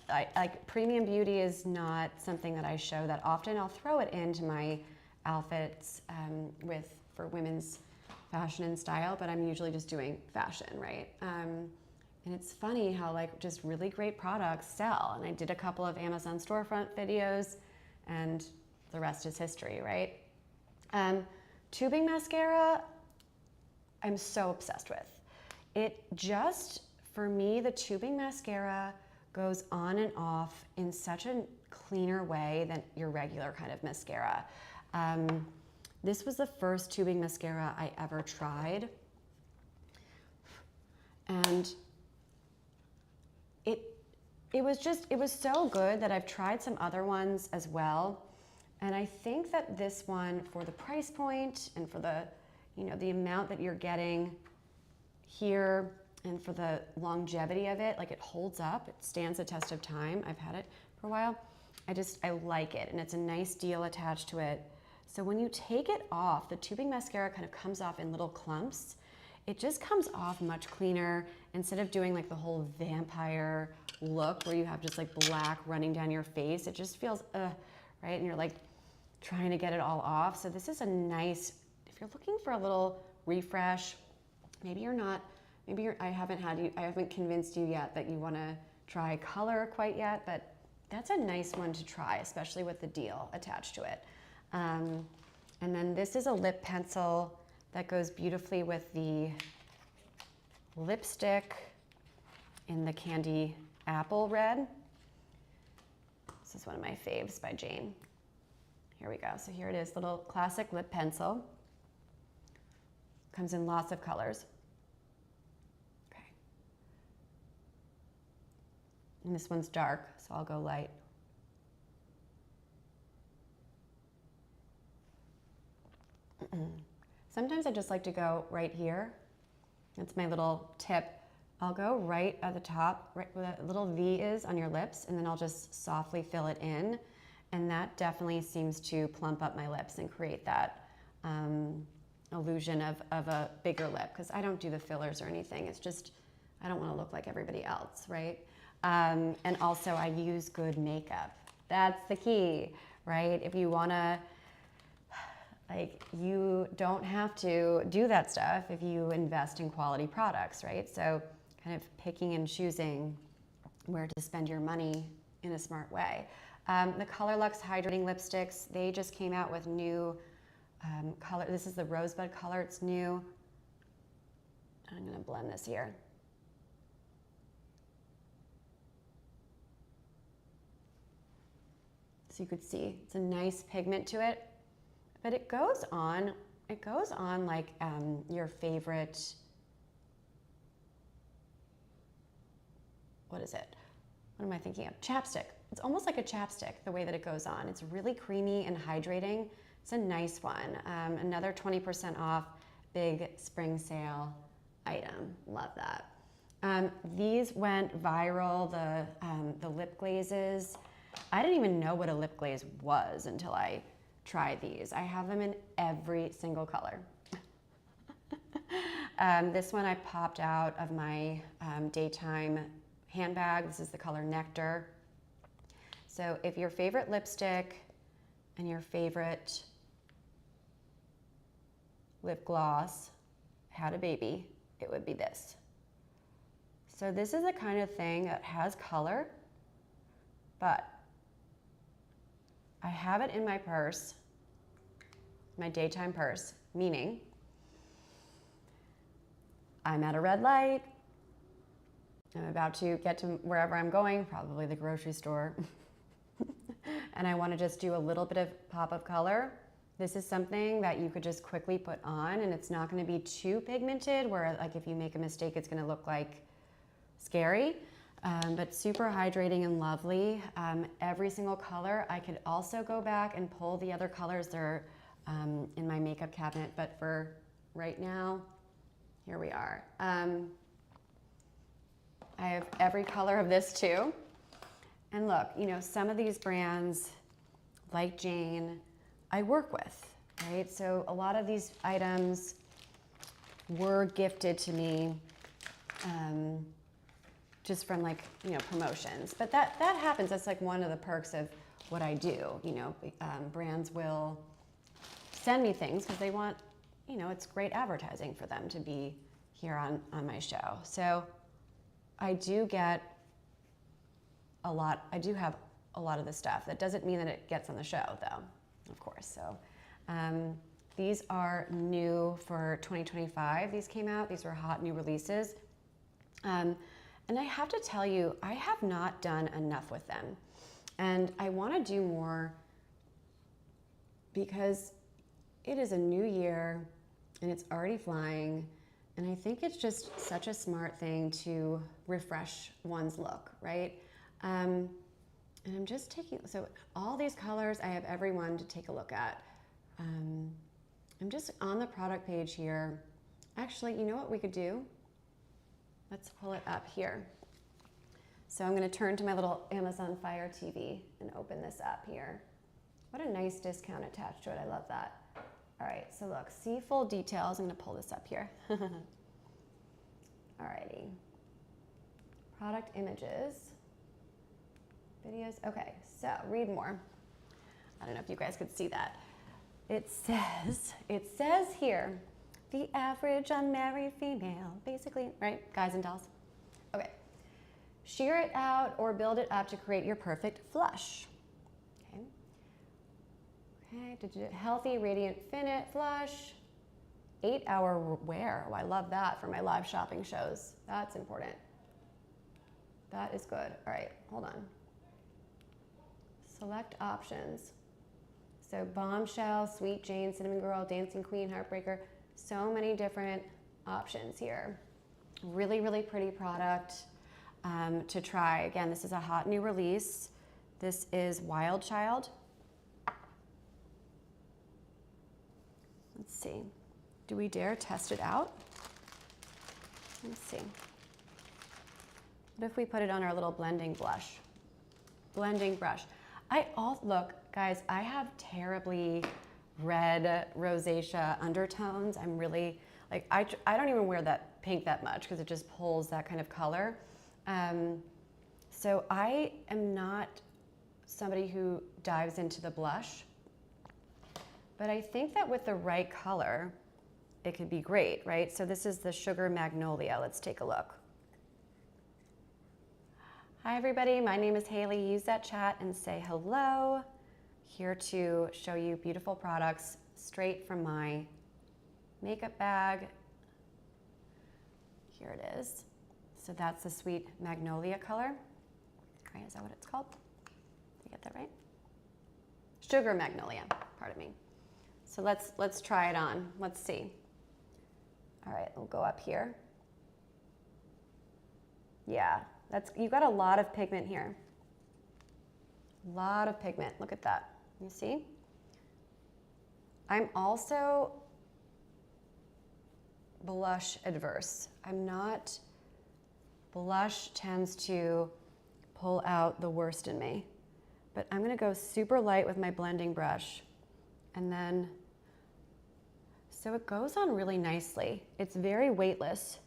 like premium beauty is not something that I show that often. I'll throw it into my outfits for women's fashion and style, but I'm usually just doing fashion, right? And it's funny how like just really great products sell. And I did a couple of Amazon storefront videos, and the rest is history, right? Tubing mascara, I'm so obsessed with. It just, for me, the tubing mascara goes on and off in such a cleaner way than your regular kind of mascara. This was the first tubing mascara I ever tried. And it was so good that I've tried some other ones as well. And I think that this one, for the price point and for the, you know, the amount that you're getting here and for the longevity of it, like it holds up, it stands the test of time. I've had it for a while. I like it, and it's a nice deal attached to it. So when you take it off, the tubing mascara kind of comes off in little clumps. It just comes off much cleaner instead of doing like the whole vampire look where you have just like black running down your face. It just feels, right? And you're like trying to get it all off. So this is a nice, if you're looking for a little refresh, maybe you're not, I haven't convinced you yet that you want to try color quite yet, but that's a nice one to try, especially with the deal attached to it. And then this is a lip pencil that goes beautifully with the lipstick in the Candy Apple Red. This is one of my faves by Jane. Here we go. So here it is, little classic lip pencil. Comes in lots of colors. Okay. And this one's dark, so I'll go light. Sometimes I just like to go right here. That's my little tip. I'll go right at the top, right where that little V is on your lips, and then I'll just softly fill it in. And that definitely seems to plump up my lips and create that illusion of a bigger lip, because I don't do the fillers or anything. It's just, I don't want to look like everybody else, right? And also I use good makeup. That's the key, right? If you want to, like, you don't have to do that stuff if you invest in quality products, right? So kind of picking and choosing where to spend your money in a smart way. The Color Luxe Hydrating Lipsticks, they just came out with new color. This is the Rosebud color, it's new. I'm gonna blend this here. So you could see, it's a nice pigment to it, but it goes on like your favorite, what is it? What am I thinking of? Chapstick. It's almost like a chapstick, the way that it goes on. It's really creamy and hydrating. It's a nice one. Another 20% off big spring sale item. Love that. These went viral, the lip glazes. I didn't even know what a lip glaze was until I tried these. I have them in every single color. This one I popped out of my daytime handbag. This is the color Nectar. So if your favorite lipstick and your favorite lip gloss had a baby, it would be this. So this is the kind of thing that has color, but I have it in my purse, my daytime purse, meaning I'm at a red light, I'm about to get to wherever I'm going, probably the grocery store, and I want to just do a little bit of pop of color. This is something that you could just quickly put on, and it's not going to be too pigmented where, like, if you make a mistake, it's going to look like scary, but super hydrating and lovely. Every single color. I could also go back and pull the other colors. They're in my makeup cabinet, but for right now, here we are. I have every color of this too. And look, you know, some of these brands, like Jane, I work with, right? So a lot of these items were gifted to me just from, like, you know, promotions. But that happens. That's like one of the perks of what I do. You know, brands will send me things because they want, you know, it's great advertising for them to be here on my show. So I do get a lot. I do have a lot of the stuff. That doesn't mean that it gets on the show, though, of course. So these are new for 2025. These came out. These were hot new releases. And I have to tell you, I have not done enough with them. And I want to do more because it is a new year and it's already flying. And I think it's just such a smart thing to refresh one's look, right? And I'm just taking, so all these colors, I have every one to take a look at. I'm just on the product page here. Actually, you know what we could do? Let's pull it up here. So I'm going to turn to my little Amazon Fire TV and open this up here. What a nice discount attached to it. I love that. All right, so look, see full details. I'm going to pull this up here. Alrighty. Product images. Videos. Okay, so read more. I don't know if you guys could see that. It says here, the average unmarried female, basically, right? Guys and dolls. Okay. Sheer it out or build it up to create your perfect flush. Okay. Okay, healthy, radiant, flush. 8-hour wear. Oh, I love that for my live shopping shows. That's important. That is good. All right, hold on. Select options. So Bombshell, Sweet Jane, Cinnamon Girl, Dancing Queen, Heartbreaker. So many different options here. Really, really pretty product to try. Again, this is a hot new release. This is Wild Child. Let's see. Do we dare test it out? Let's see. What if we put it on our little blending brush? Look, guys, I have terribly red rosacea undertones. I'm really, like, I don't even wear that pink that much because it just pulls that kind of color. So I am not somebody who dives into the blush, but I think that with the right color, it could be great, right? So this is the Sugar Magnolia. Let's take a look. Hi, everybody. My name is Hailey. Use that chat and say hello. Here to show you beautiful products, straight from my makeup bag. Here it is. So that's the Sweet Magnolia color. Right, is that what it's called? Did I get that right? Sugar Magnolia, pardon me. So let's try it on. Let's see. All right, we'll go up here. Yeah, you've got a lot of pigment here. A lot of pigment, look at that. You see? I'm also blush adverse. Blush tends to pull out the worst in me. But I'm gonna go super light with my blending brush. And then, so it goes on really nicely. It's very weightless.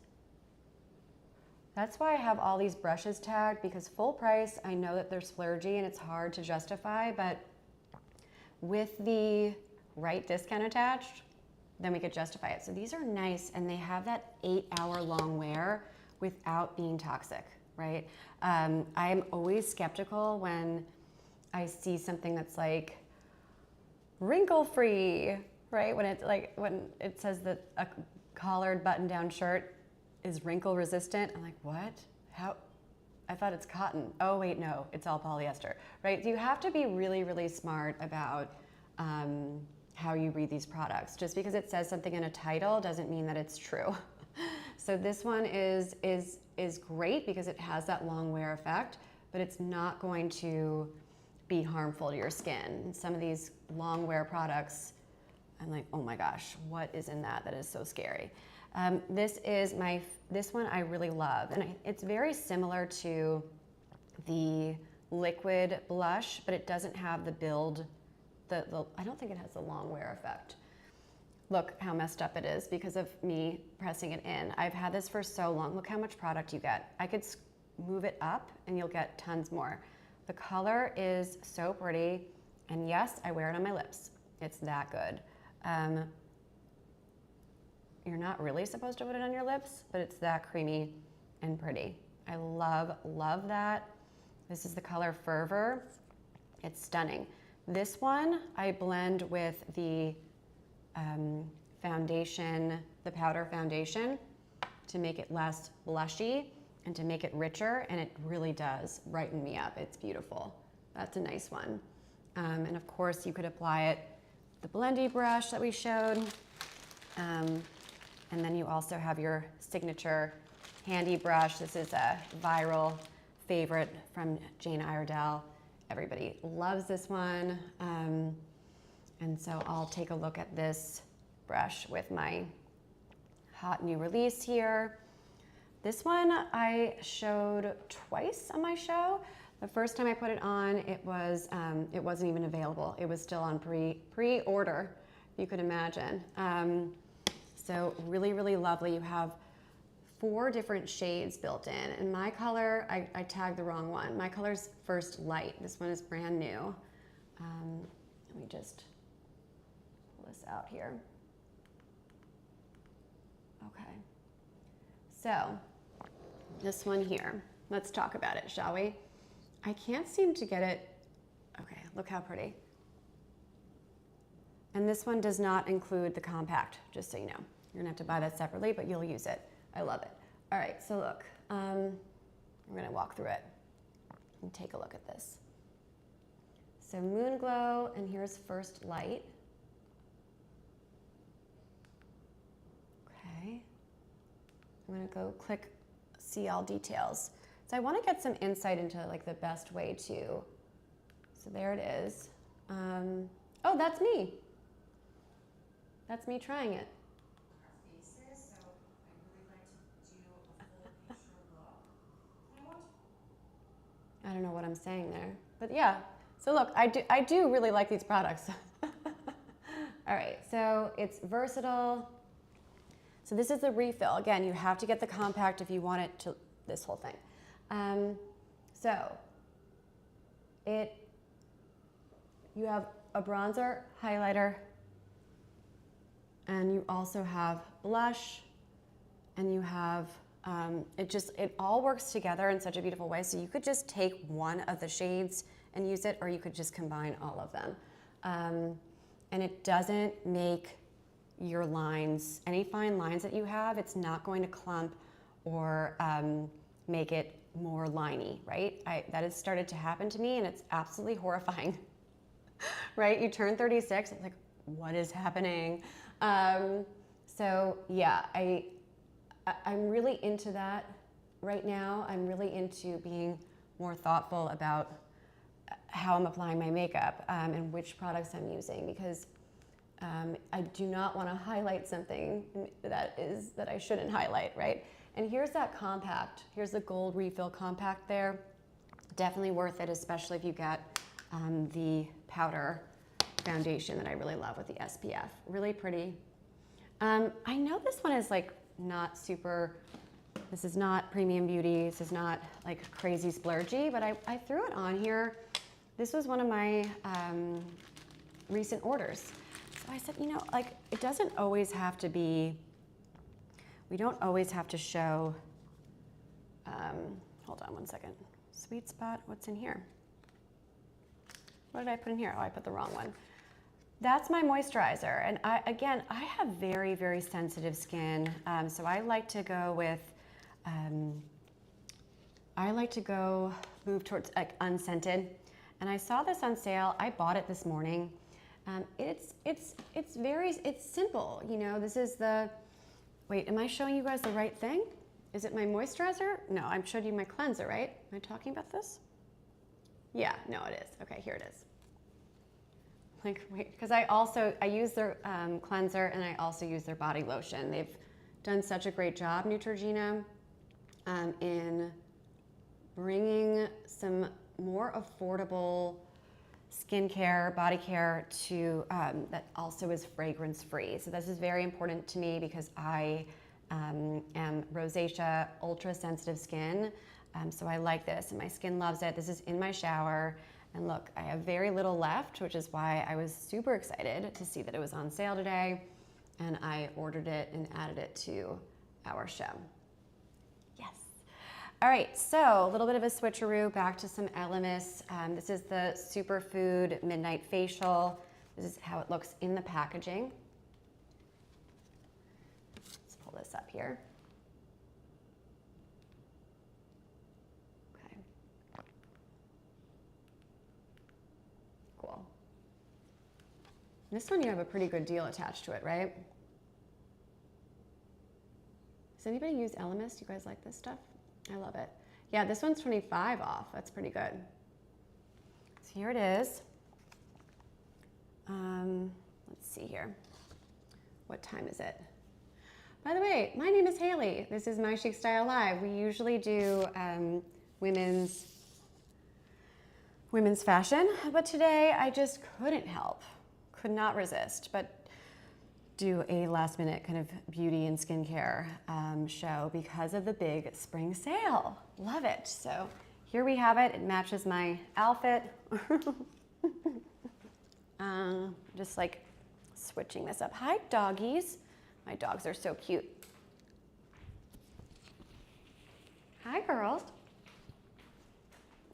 That's why I have all these brushes tagged, because full price, I know that they're splurgy and it's hard to justify, but with the right discount attached, then we could justify it. So these are nice, and they have that 8-hour-long wear without being toxic, right? I'm always skeptical when I see something that's like wrinkle-free, right? When it says that a collared button-down shirt is wrinkle resistant. I'm like, what? How? I thought it's cotton. Oh wait, no, it's all polyester, right? So you have to be really, really smart about how you read these products. Just because it says something in a title doesn't mean that it's true. So this one is great because it has that long wear effect, but it's not going to be harmful to your skin. Some of these long wear products, I'm like, oh my gosh, what is in that? That is so scary. This one I really love, and it's very similar to the liquid blush, but it doesn't have the build. I don't think it has the long wear effect. Look how messed up it is because of me pressing it in. I've had this for so long. Look how much product you get. I could move it up and you'll get tons more. The color is so pretty, and yes, I wear it on my lips. It's that good. You're not really supposed to put it on your lips, but it's that creamy and pretty. I love, love that. This is the color Fervor. It's stunning. This one I blend with the foundation, the powder foundation, to make it less blushy and to make it richer, and it really does brighten me up. It's beautiful. That's a nice one. And of course you could apply it with the blendy brush that we showed. And then you also have your signature handy brush. This is a viral favorite from Jane Iredale. Everybody loves this one. And so I'll take a look at this brush with my hot new release here. This one I showed twice on my show. The first time I put it on, it wasn't even available. It was still on pre-order, if you could imagine. So really, really lovely. You have 4 different shades built in. And my color, I tagged the wrong one. My color's First Light. This one is brand new. Let me just pull this out here. Okay. So this one here, let's talk about it, shall we? I can't seem to get it. Okay, look how pretty. And this one does not include the compact, just so you know. You're gonna have to buy that separately, but you'll use it. I love it. All right, so look, I'm gonna walk through it and take a look at this. So Moon Glow, and here's First Light. Okay, I'm gonna go click See All Details. So I wanna get some insight into like the best way to, so there it is. Oh, that's me. That's me trying it. I don't know what I'm saying there, but yeah. So look, I do really like these products. All right, so it's versatile. So this is the refill. Again, you have to get the compact if you want it to, this whole thing. You have a bronzer, highlighter, and you also have blush, and you have, it all works together in such a beautiful way. So you could just take one of the shades and use it, or you could just combine all of them. and it doesn't make your lines, any fine lines that you have, it's not going to clump or make it more liney, right? That has started to happen to me, and it's absolutely horrifying, right? You turn 36, it's like, what is happening? So yeah, I'm really into that right now. I'm really into being more thoughtful about how I'm applying my makeup and which products I'm using, because I do not want to highlight something that I shouldn't highlight, right? And here's that compact. Here's the gold refill compact there. Definitely worth it, especially if you got the powder foundation that I really love with the SPF. Really pretty. I know this one is like not super, this is not premium beauty. This is not like crazy splurgy, but I threw it on here. This was one of my recent orders. So I said, you know, like it doesn't always have to be, we don't always have to show, hold on one second. Sweet spot, what's in here? What did I put in here? Oh, I put the wrong one. That's my moisturizer. And I have very, very sensitive skin. So I like to go with, move towards like unscented. And I saw this on sale. I bought it this morning. It's simple. You know, this is the, wait, am I showing you guys the right thing? Is it my moisturizer? No, I'm showing you my cleanser, right? Am I talking about this? Yeah, no, it is. Okay, here it is. Like, wait, because I use their cleanser, and I also use their body lotion. They've done such a great job, Neutrogena, in bringing some more affordable skincare, body care to that also is fragrance free. So this is very important to me because I am rosacea, ultra sensitive skin. So I like this, and my skin loves it. This is in my shower. And look, I have very little left, which is why I was super excited to see that it was on sale today. And I ordered it and added it to our show. Yes. All right, so a little bit of a switcheroo, back to some ELEMIS. This is the Superfood Midnight Facial. This is how it looks in the packaging. Let's pull this up here. This one you have a pretty good deal attached to it, right? Does anybody use ELEMIS? Do you guys like this stuff? I love it. Yeah, this one's 25 off. That's pretty good. So here it is. Let's see here. What time is it? By the way, my name is Hailey. This is My Chic Style Live. We usually do women's fashion, but today I just couldn't help. Could not resist, but do a last minute kind of beauty and skincare show because of the big spring sale. Love it. So here we have it. It matches my outfit. Just like switching this up. Hi, doggies. My dogs are so cute. Hi, girls.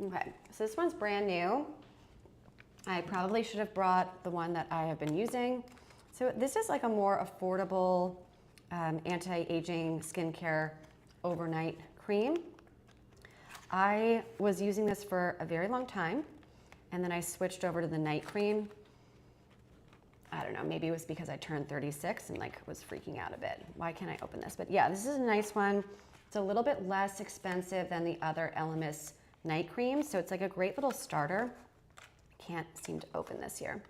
Okay, so this one's brand new. I probably should have brought the one that I have been using. So this is like a more affordable anti-aging skincare overnight cream. I was using this for a very long time, and then I switched over to the night cream. I don't know, maybe it was because I turned 36 and like was freaking out a bit. Why can't I open this? But yeah, this is a nice one. It's a little bit less expensive than the other ELEMIS night cream, so it's like a great little starter. Can't seem to open this here.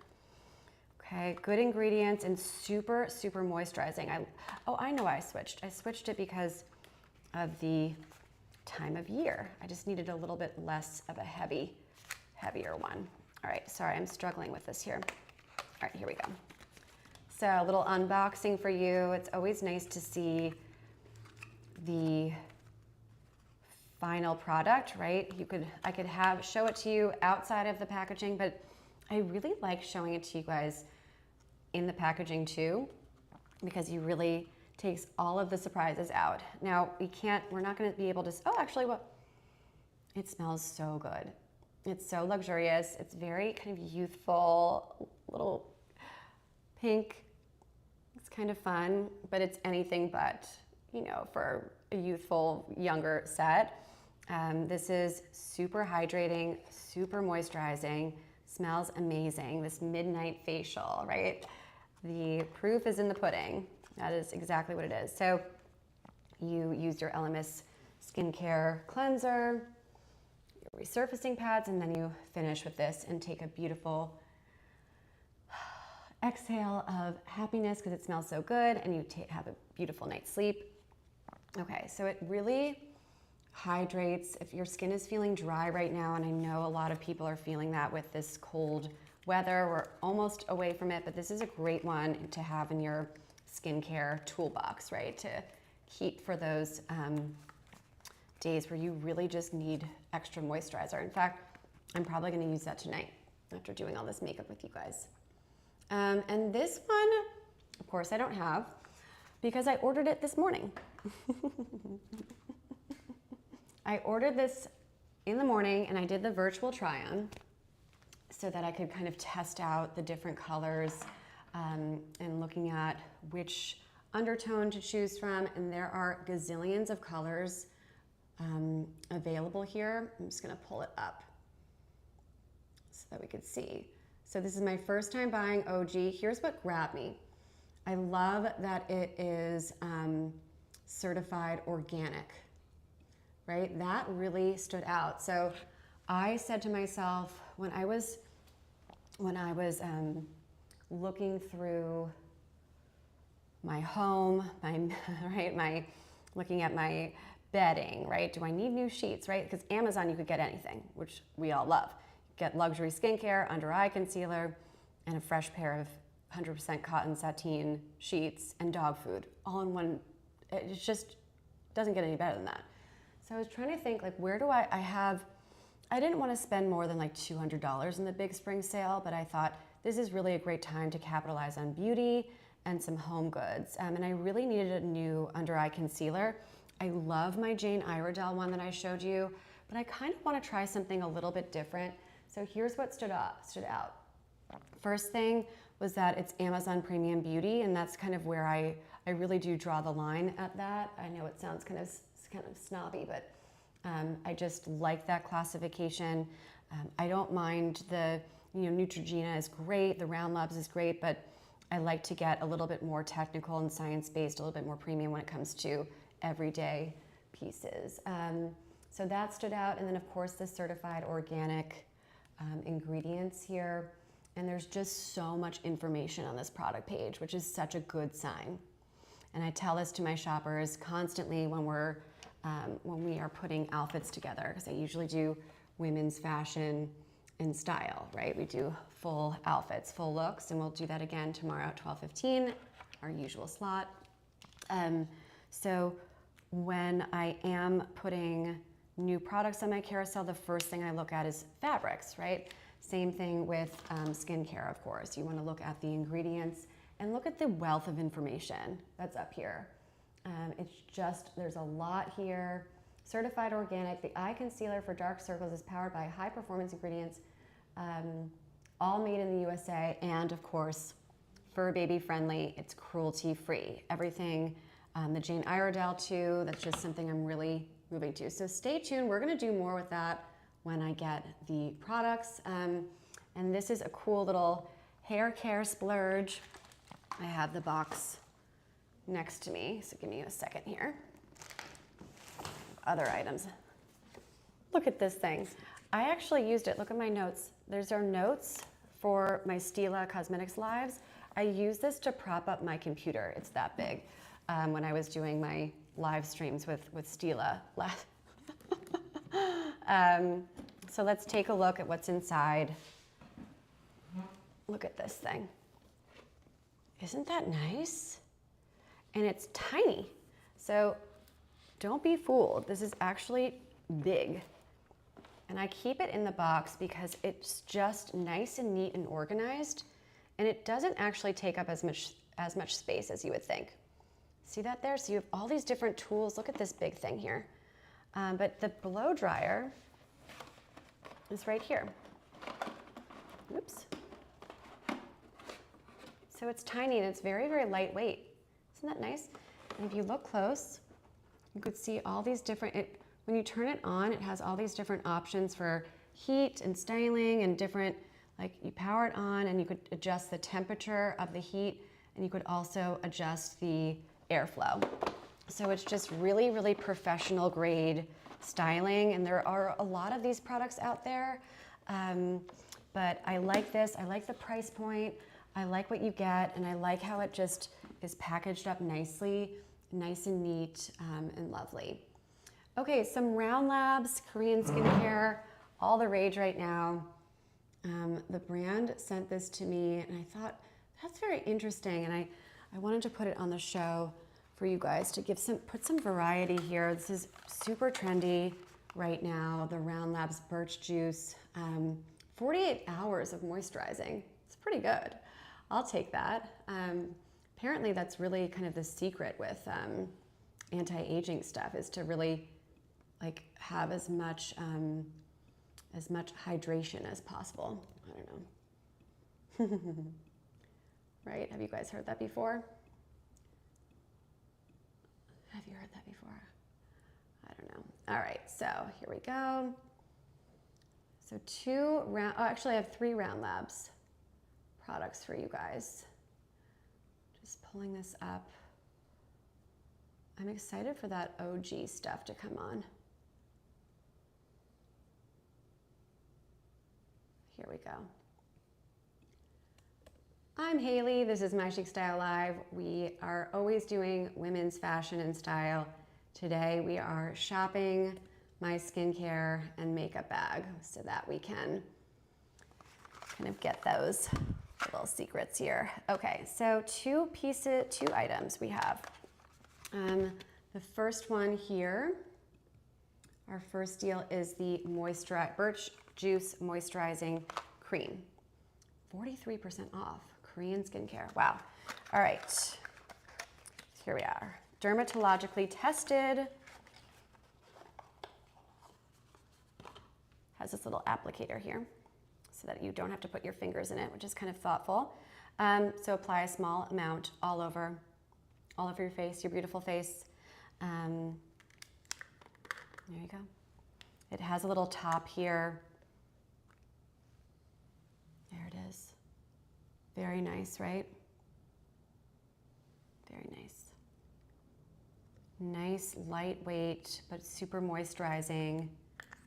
Okay, good ingredients and super, super moisturizing. I know why I switched. I switched it because of the time of year. I just needed a little bit less of a heavier one. All right, sorry, I'm struggling with this here. All right, here we go. So a little unboxing for you. It's always nice to see the final product, right? I could show it to you outside of the packaging, but I really like showing it to you guys in the packaging too, because you really takes all of the surprises out. Now we're not gonna be able to, oh, actually, it smells so good. It's so luxurious. It's very kind of youthful, little Pink, it's kind of fun, but it's anything but, you know, for a youthful, younger set. This is super hydrating, super moisturizing, smells amazing. This midnight facial, right? The proof is in the pudding. That is exactly what it is. So you use your ELEMIS skincare cleanser, your resurfacing pads, and then you finish with this and take a beautiful exhale of happiness because it smells so good, and you have a beautiful night's sleep. Okay, so it really hydrates. If your skin is feeling dry right now, and I know a lot of people are feeling that with this cold weather, we're almost away from it, but this is a great one to have in your skincare toolbox, right? To keep for those days where you really just need extra moisturizer. In fact, I'm probably gonna use that tonight after doing all this makeup with you guys. And this one, of course, I don't have because I ordered it this morning. I ordered this in the morning and I did the virtual try-on so that I could kind of test out the different colors and looking at which undertone to choose from. And there are gazillions of colors available here. I'm just gonna pull it up so that we could see. So this is my first time buying OG. Here's what grabbed me. I love that it is certified organic, right? That really stood out. So I said to myself, when I was looking through my home, looking at my bedding, right? Do I need new sheets, right? Because Amazon, you could get anything, which we all love. Get luxury skincare, under eye concealer, and a fresh pair of 100% cotton sateen sheets and dog food all in one. It just doesn't get any better than that. So I was trying to think, like, where do I didn't want to spend more than like $200 in the big spring sale, but I thought this is really a great time to capitalize on beauty and some home goods. And I really needed a new under eye concealer. I love my Jane Iredale one that I showed you, but I kind of want to try something a little bit different. So here's what stood out. First thing was that it's Amazon Premium Beauty, and that's kind of where I really do draw the line at that. I know it sounds kind of snobby, but I just like that classification. I don't mind the, Neutrogena is great, the Round Labs is great, but I like to get a little bit more technical and science-based, a little bit more premium when it comes to everyday pieces. So that stood out, and then of course the certified organic ingredients here. And there's just so much information on this product page, which is such a good sign. And I tell this to my shoppers constantly when we are putting outfits together, because I usually do women's fashion and style, right? We do full outfits, full looks, and we'll do that again tomorrow at 12:15, our usual slot. So when I am putting new products on my carousel, the first thing I look at is fabrics, right? Same thing with skincare, of course. You want to look at the ingredients and look at the wealth of information that's up here. It's just, there's a lot here. Certified organic, the eye concealer for dark circles is powered by high performance ingredients, all made in the USA, and of course, fur baby friendly. It's cruelty free. Everything, the Jane Iredale too, that's just something I'm really moving to. So stay tuned, we're gonna do more with that when I get the products. And this is a cool little hair care splurge. I have the box next to me, so give me a second here. Other items. Look at this thing. I actually used it, look at my notes. There's our notes for my Stila Cosmetics lives. I use this to prop up my computer, it's that big, when I was doing my live streams with Stila. So let's take a look at what's inside. Look at this thing. Isn't that nice? And it's tiny. So don't be fooled. This is actually big. And I keep it in the box because it's just nice and neat and organized. And it doesn't actually take up as much space as you would think. See that there? So you have all these different tools. Look at this big thing here. But the blow dryer is right here. Oops. So it's tiny and it's very, very lightweight. Isn't that nice? And if you look close, you could see all these different, when you turn it on, it has all these different options for heat and styling and different, like you power it on and you could adjust the temperature of the heat, and you could also adjust the airflow. So it's just really, really professional grade styling, and there are a lot of these products out there, but I like this. I like the price point. I like what you get, and I like how it just is packaged up nicely, nice and neat, and lovely. Okay, some Round Labs Korean skincare, all the rage right now. The brand sent this to me, and I thought, that's very interesting, and I wanted to put it on the show for you guys to put some variety here. This is super trendy right now, the Round Labs Birch Juice. 48 hours of moisturizing. It's pretty good. I'll take that. Apparently that's really kind of the secret with anti-aging stuff, is to really like have as much hydration as possible. I don't know. Right? Have you guys heard that before? Have you heard that before? I don't know. All right, so here we go. So actually I have 3 Round Labs products for you guys. Just pulling this up. I'm excited for that OG stuff to come on. Here we go. I'm Hailey, this is My Chic Style Live. We are always doing women's fashion and style. Today we are shopping my skincare and makeup bag so that we can kind of get those little secrets here. Okay, so 2 items we have. The first one here, our first deal is the Birch Juice Moisturizing Cream. 43% off, Korean skincare, wow. All right, here we are. Dermatologically tested. Has this little applicator here so that you don't have to put your fingers in it, which is kind of thoughtful. So apply a small amount all over your face, your beautiful face. There you go. It has a little top here. There it is. Very nice, right? Very nice. Nice, lightweight, but super moisturizing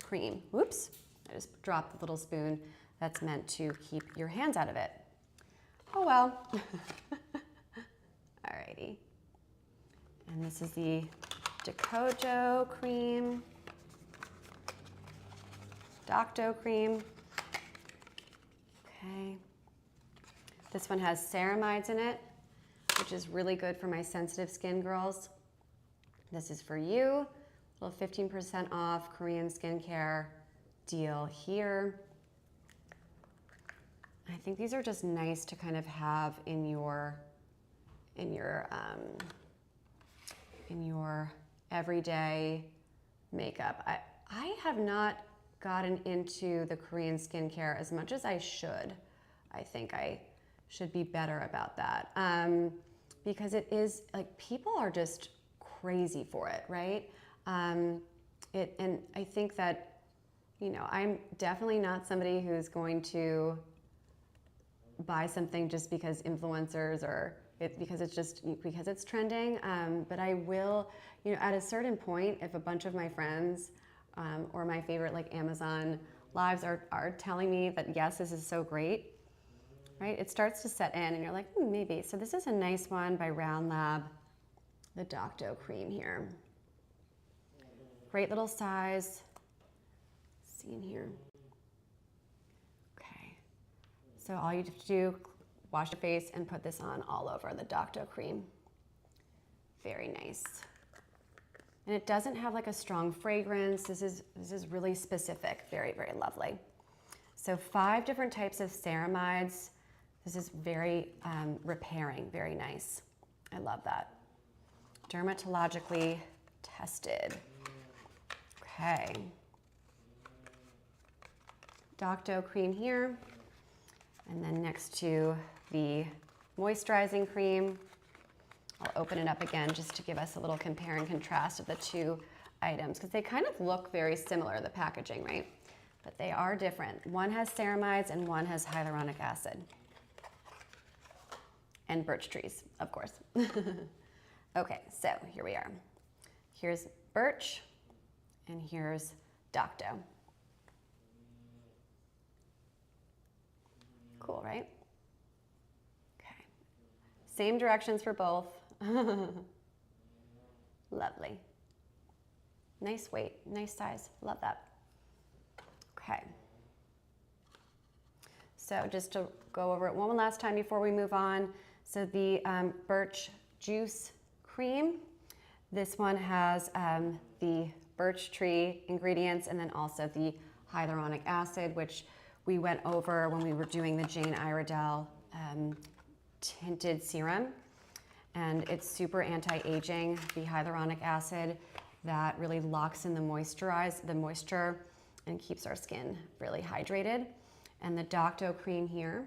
cream. Whoops, I just dropped the little spoon that's meant to keep your hands out of it. Oh well. Alrighty. And this is the Decojo cream. Docto cream. Okay. This one has ceramides in it, which is really good for my sensitive skin girls. This is for you. A little 15% off Korean skincare deal here. I think these are just nice to kind of have in your everyday makeup. I have not gotten into the Korean skincare as much as I should. I think I should be better about that, because it is like people are just crazy for it, right? And I think that, you know, I'm definitely not somebody who's going to buy something just because influencers or because it's trending. But I will, you know, at a certain point, if a bunch of my friends or my favorite like Amazon lives are telling me that yes, this is so great, right? It starts to set in and you're like, maybe. So this is a nice one by Round Lab, the Docto cream here. Great little size. See in here. Okay. So all you have to do, wash your face and put this on all over the Docto cream. Very nice. And it doesn't have like a strong fragrance. This is really specific. Very, very lovely. So 5 different types of ceramides. This is very repairing, very nice. I love that. Dermatologically tested. Okay. Docto cream here. And then next to the moisturizing cream. I'll open it up again just to give us a little compare and contrast of the two items because they kind of look very similar, the packaging, right? But they are different. One has ceramides and one has hyaluronic acid. And birch trees, of course. Okay, so here we are. Here's birch and here's Docto. Cool, right? Okay. Same directions for both. Lovely. Nice weight, nice size. Love that. Okay. So just to go over it one last time before we move on. So the birch juice cream, this one has the birch tree ingredients and then also the hyaluronic acid, which we went over when we were doing the Jane Iredale tinted serum. And it's super anti-aging, the hyaluronic acid that really locks in the moisture and keeps our skin really hydrated. And the Docto cream here,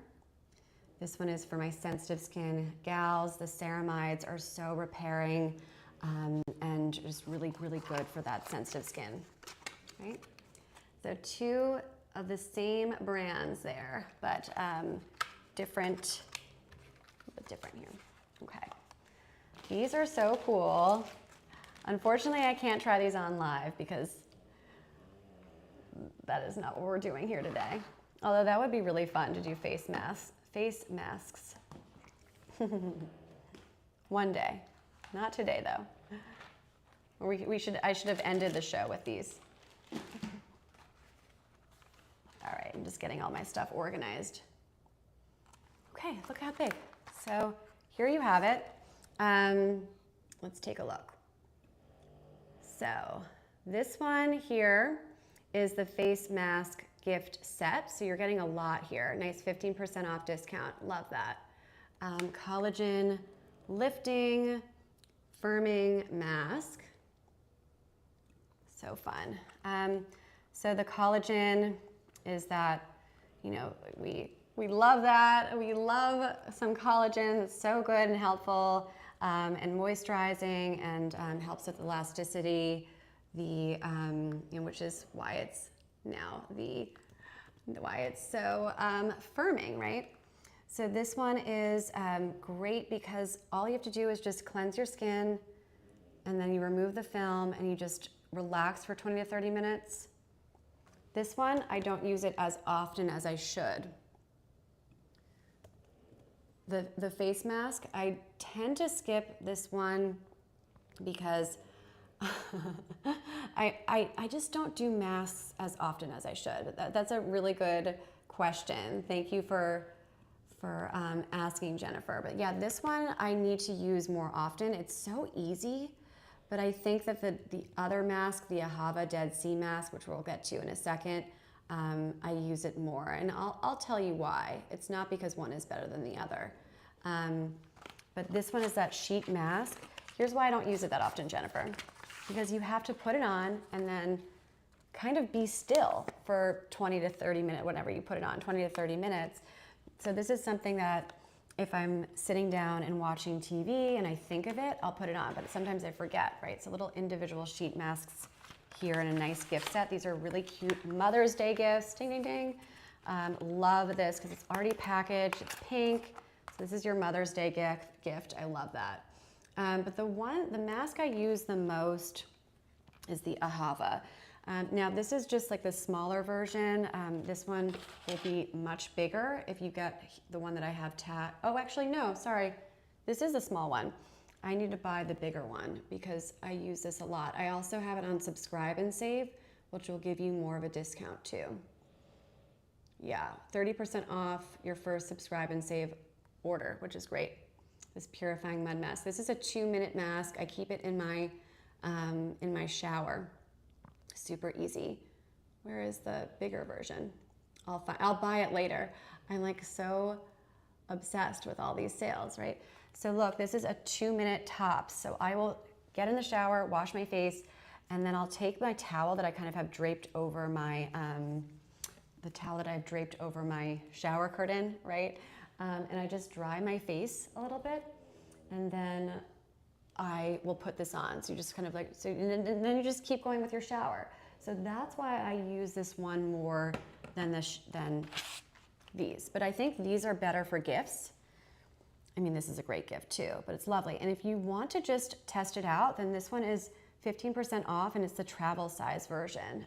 this one is for my sensitive skin gals. The ceramides are so repairing and just really, really good for that sensitive skin, right? So two of the same brands there, but different, a bit different here. Okay. These are so cool. Unfortunately, I can't try these on live because that is not what we're doing here today. Although that would be really fun to do face masks. One day. Not today though. I should have ended the show with these. All right, I'm just getting all my stuff organized. Okay, look how big. So here you have it. Let's take a look. So this one here is the face mask gift set. So you're getting a lot here. Nice 15% off discount. Love that. Collagen lifting, firming mask. So fun. So the collagen is that, you know, we love that. We love some collagen. It's so good and helpful and moisturizing and helps with elasticity. Which is why it's now why it's so firming, right? So this one is great because all you have to do is just cleanse your skin and then you remove the film and you just relax for 20 to 30 minutes. This one, I don't use it as often as I should. The face mask, I tend to skip this one because I just don't do masks as often as I should. That's a really good question. Thank you for asking, Jennifer. But yeah, this one I need to use more often. It's so easy, but I think that the other mask, the AHAVA Dead Sea mask, which we'll get to in a second, I use it more, and I'll tell you why. It's not because one is better than the other. But this one is that sheet mask. Here's why I don't use it that often, Jennifer. Because you have to put it on and then kind of be still for 20 to 30 minutes, whenever you put it on, 20 to 30 minutes. So this is something that if I'm sitting down and watching TV and I think of it, I'll put it on, but sometimes I forget, right? So little individual sheet masks here in a nice gift set. These are really cute Mother's Day gifts, ding, ding, ding. Love this because it's already packaged, it's pink. So this is your Mother's Day gift. I love that. But the mask I use the most is the AHAVA. Now this is just like the smaller version. This one will be much bigger if you get the one that I have oh, actually no, sorry. This is a small one. I need to buy the bigger one because I use this a lot. I also have it on Subscribe and Save, which will give you more of a discount too. Yeah, 30% off your first Subscribe and Save order, which is great. This purifying mud mask. This is a 2-minute mask. I keep it in my shower. Super easy. Where is the bigger version? I'll buy it later. I'm like so obsessed with all these sales, right? So look, this is a 2-minute top. So I will get in the shower, wash my face, and then I'll take my towel that I kind of have draped over my, the towel that I've draped over my shower curtain, right? And I just dry my face a little bit, and then I will put this on. So you just kind of like, so and then you just keep going with your shower. So that's why I use this one more than these. But I think these are better for gifts. I mean, this is a great gift too, but it's lovely. And if you want to just test it out, then this one is 15% off, and it's the travel size version.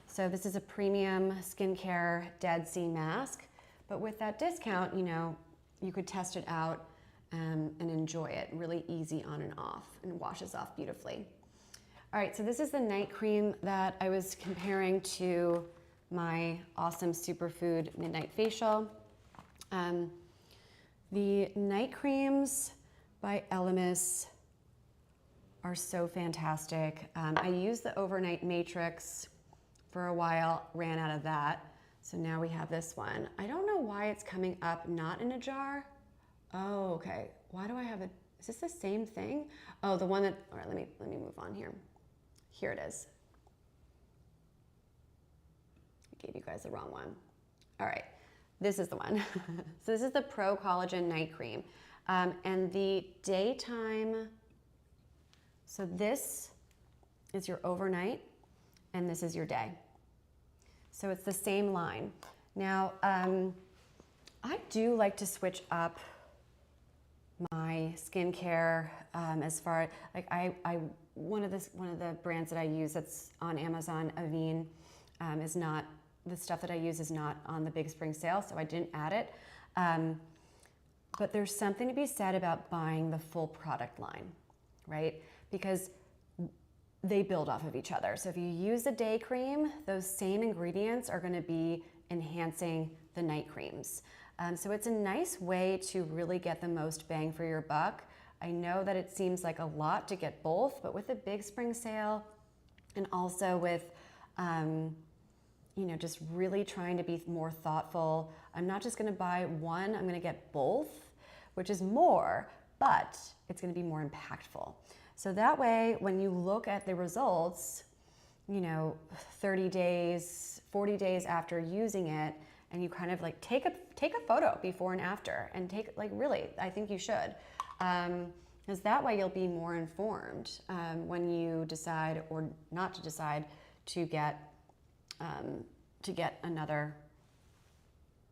So this is a premium skincare Dead Sea mask, but with that discount, you know, you could test it out and enjoy it. Really easy on and off, and washes off beautifully. All right, so this is the night cream that I was comparing to my awesome Superfood Midnight Facial. The night creams by ELEMIS are so fantastic. I used the Overnight Matrix for a while, ran out of that. So now we have this one. I don't know why it's coming up not in a jar. Oh, okay. Why do I have is this the same thing? Oh, the one that, all right, let me move on here. Here it is. I gave you guys the wrong one. All right, this is the one. So this is the Pro-Collagen Night Cream. And the daytime, so this is your overnight, and this is your day. So it's the same line. Now, I do like to switch up my skincare as far, like one of the brands that I use that's on Amazon, Avene, is not, the stuff that I use is not on the Big Spring Sale, so I didn't add it. But there's something to be said about buying the full product line, right? Because they build off of each other. So if you use a day cream, those same ingredients are gonna be enhancing the night creams. So it's a nice way to really get the most bang for your buck. I know that it seems like a lot to get both, but with the Big Spring Sale, and also with, you know, just really trying to be more thoughtful. I'm not just gonna buy one, I'm gonna get both, which is more, but it's gonna be more impactful. So that way, when you look at the results, you know, 30 days, 40 days after using it, and you kind of like take a photo before and after, and really, I think you should. Because that way you'll be more informed when you decide or not to decide to get another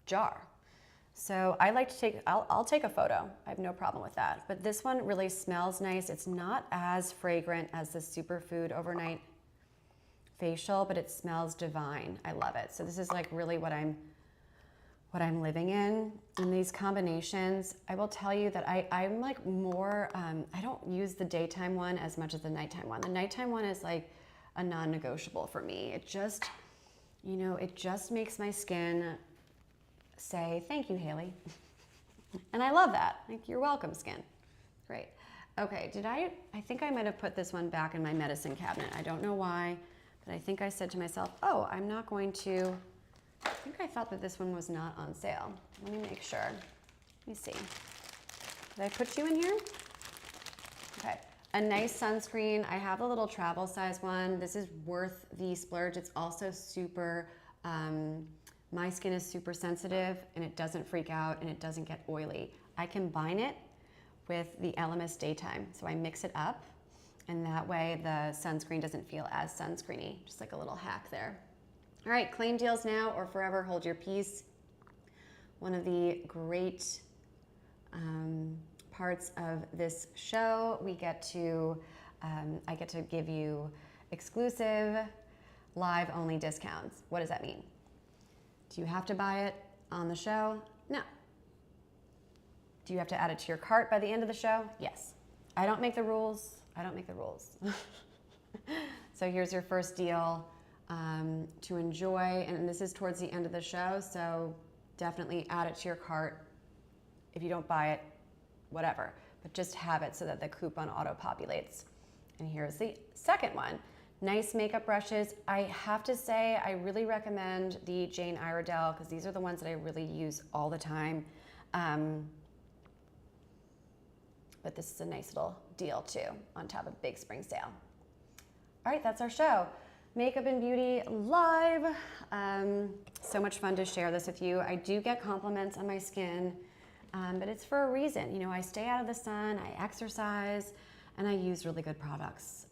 jar. So I like to I'll take a photo. I have no problem with that. But this one really smells nice. It's not as fragrant as the Superfood Overnight Facial, but it smells divine. I love it. So this is like really what I'm living in. And these combinations, I will tell you that I'm like more, I don't use the daytime one as much as the nighttime one. The nighttime one is like a non-negotiable for me. It just, you know, it just makes my skin say, thank you, Hailey. And I love that. Like, you're welcome, skin. Great. Okay, I think I might have put this one back in my medicine cabinet. I don't know why, but I think I said to myself, oh, I'm not going to, I think I thought that this one was not on sale. Let me make sure. Let me see. Did I put you in here? Okay. A nice sunscreen. I have a little travel size one. This is worth the splurge. It's also super, my skin is super sensitive, and it doesn't freak out, and it doesn't get oily. I combine it with the ELEMIS Daytime. So I mix it up, and that way the sunscreen doesn't feel as sunscreeny. Just like a little hack there. All right, claim deals now or forever hold your peace. One of the great parts of this show, I get to give you exclusive live only discounts. What does that mean? Do you have to buy it on the show? No. Do you have to add it to your cart by the end of the show? Yes. I don't make the rules. I don't make the rules. So here's your first deal to enjoy, and this is towards the end of the show, so definitely add it to your cart. If you don't buy it, whatever, but just have it so that the coupon auto-populates. And here's the second one. Nice makeup brushes. I have to say, I really recommend the Jane Iredale, because these are the ones that I really use all the time. But this is a nice little deal too, on top of Big Spring Sale. All right, that's our show. Makeup and Beauty live. So much fun to share this with you. I do get compliments on my skin, but it's for a reason. You know, I stay out of the sun, I exercise, and I use really good products.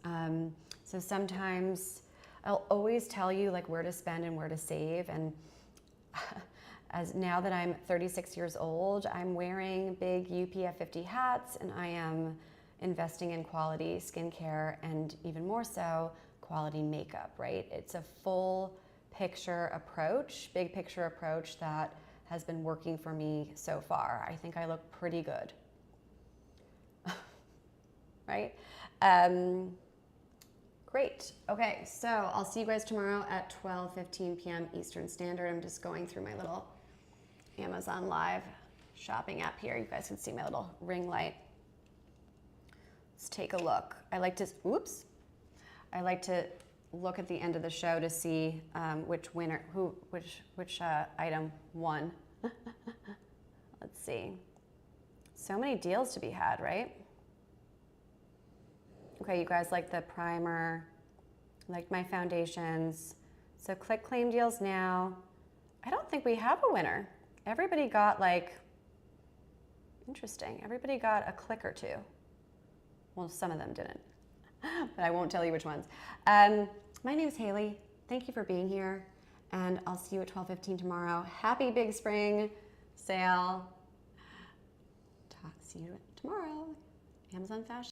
So sometimes I'll always tell you like where to spend and where to save. And as now that I'm 36 years old, I'm wearing big UPF 50 hats, and I am investing in quality skincare and even more so quality makeup, right? It's a full picture approach, big picture approach that has been working for me so far. I think I look pretty good, right? Great. Okay, so I'll see you guys tomorrow at 12:15 p.m. Eastern Standard. I'm just going through my little Amazon Live shopping app here. You guys can see my little ring light. Let's take a look. I like to look at the end of the show to see which winner, which item won. Let's see. So many deals to be had, right? Okay, you guys like the primer, like my foundations. So click claim deals now. I don't think we have a winner. Everybody got like, interesting. Everybody got a click or two. Well, some of them didn't, but I won't tell you which ones. My name is Hailey. Thank you for being here, and I'll see you at 12:15 tomorrow. Happy Big Spring sale. See you tomorrow. Amazon Fashion.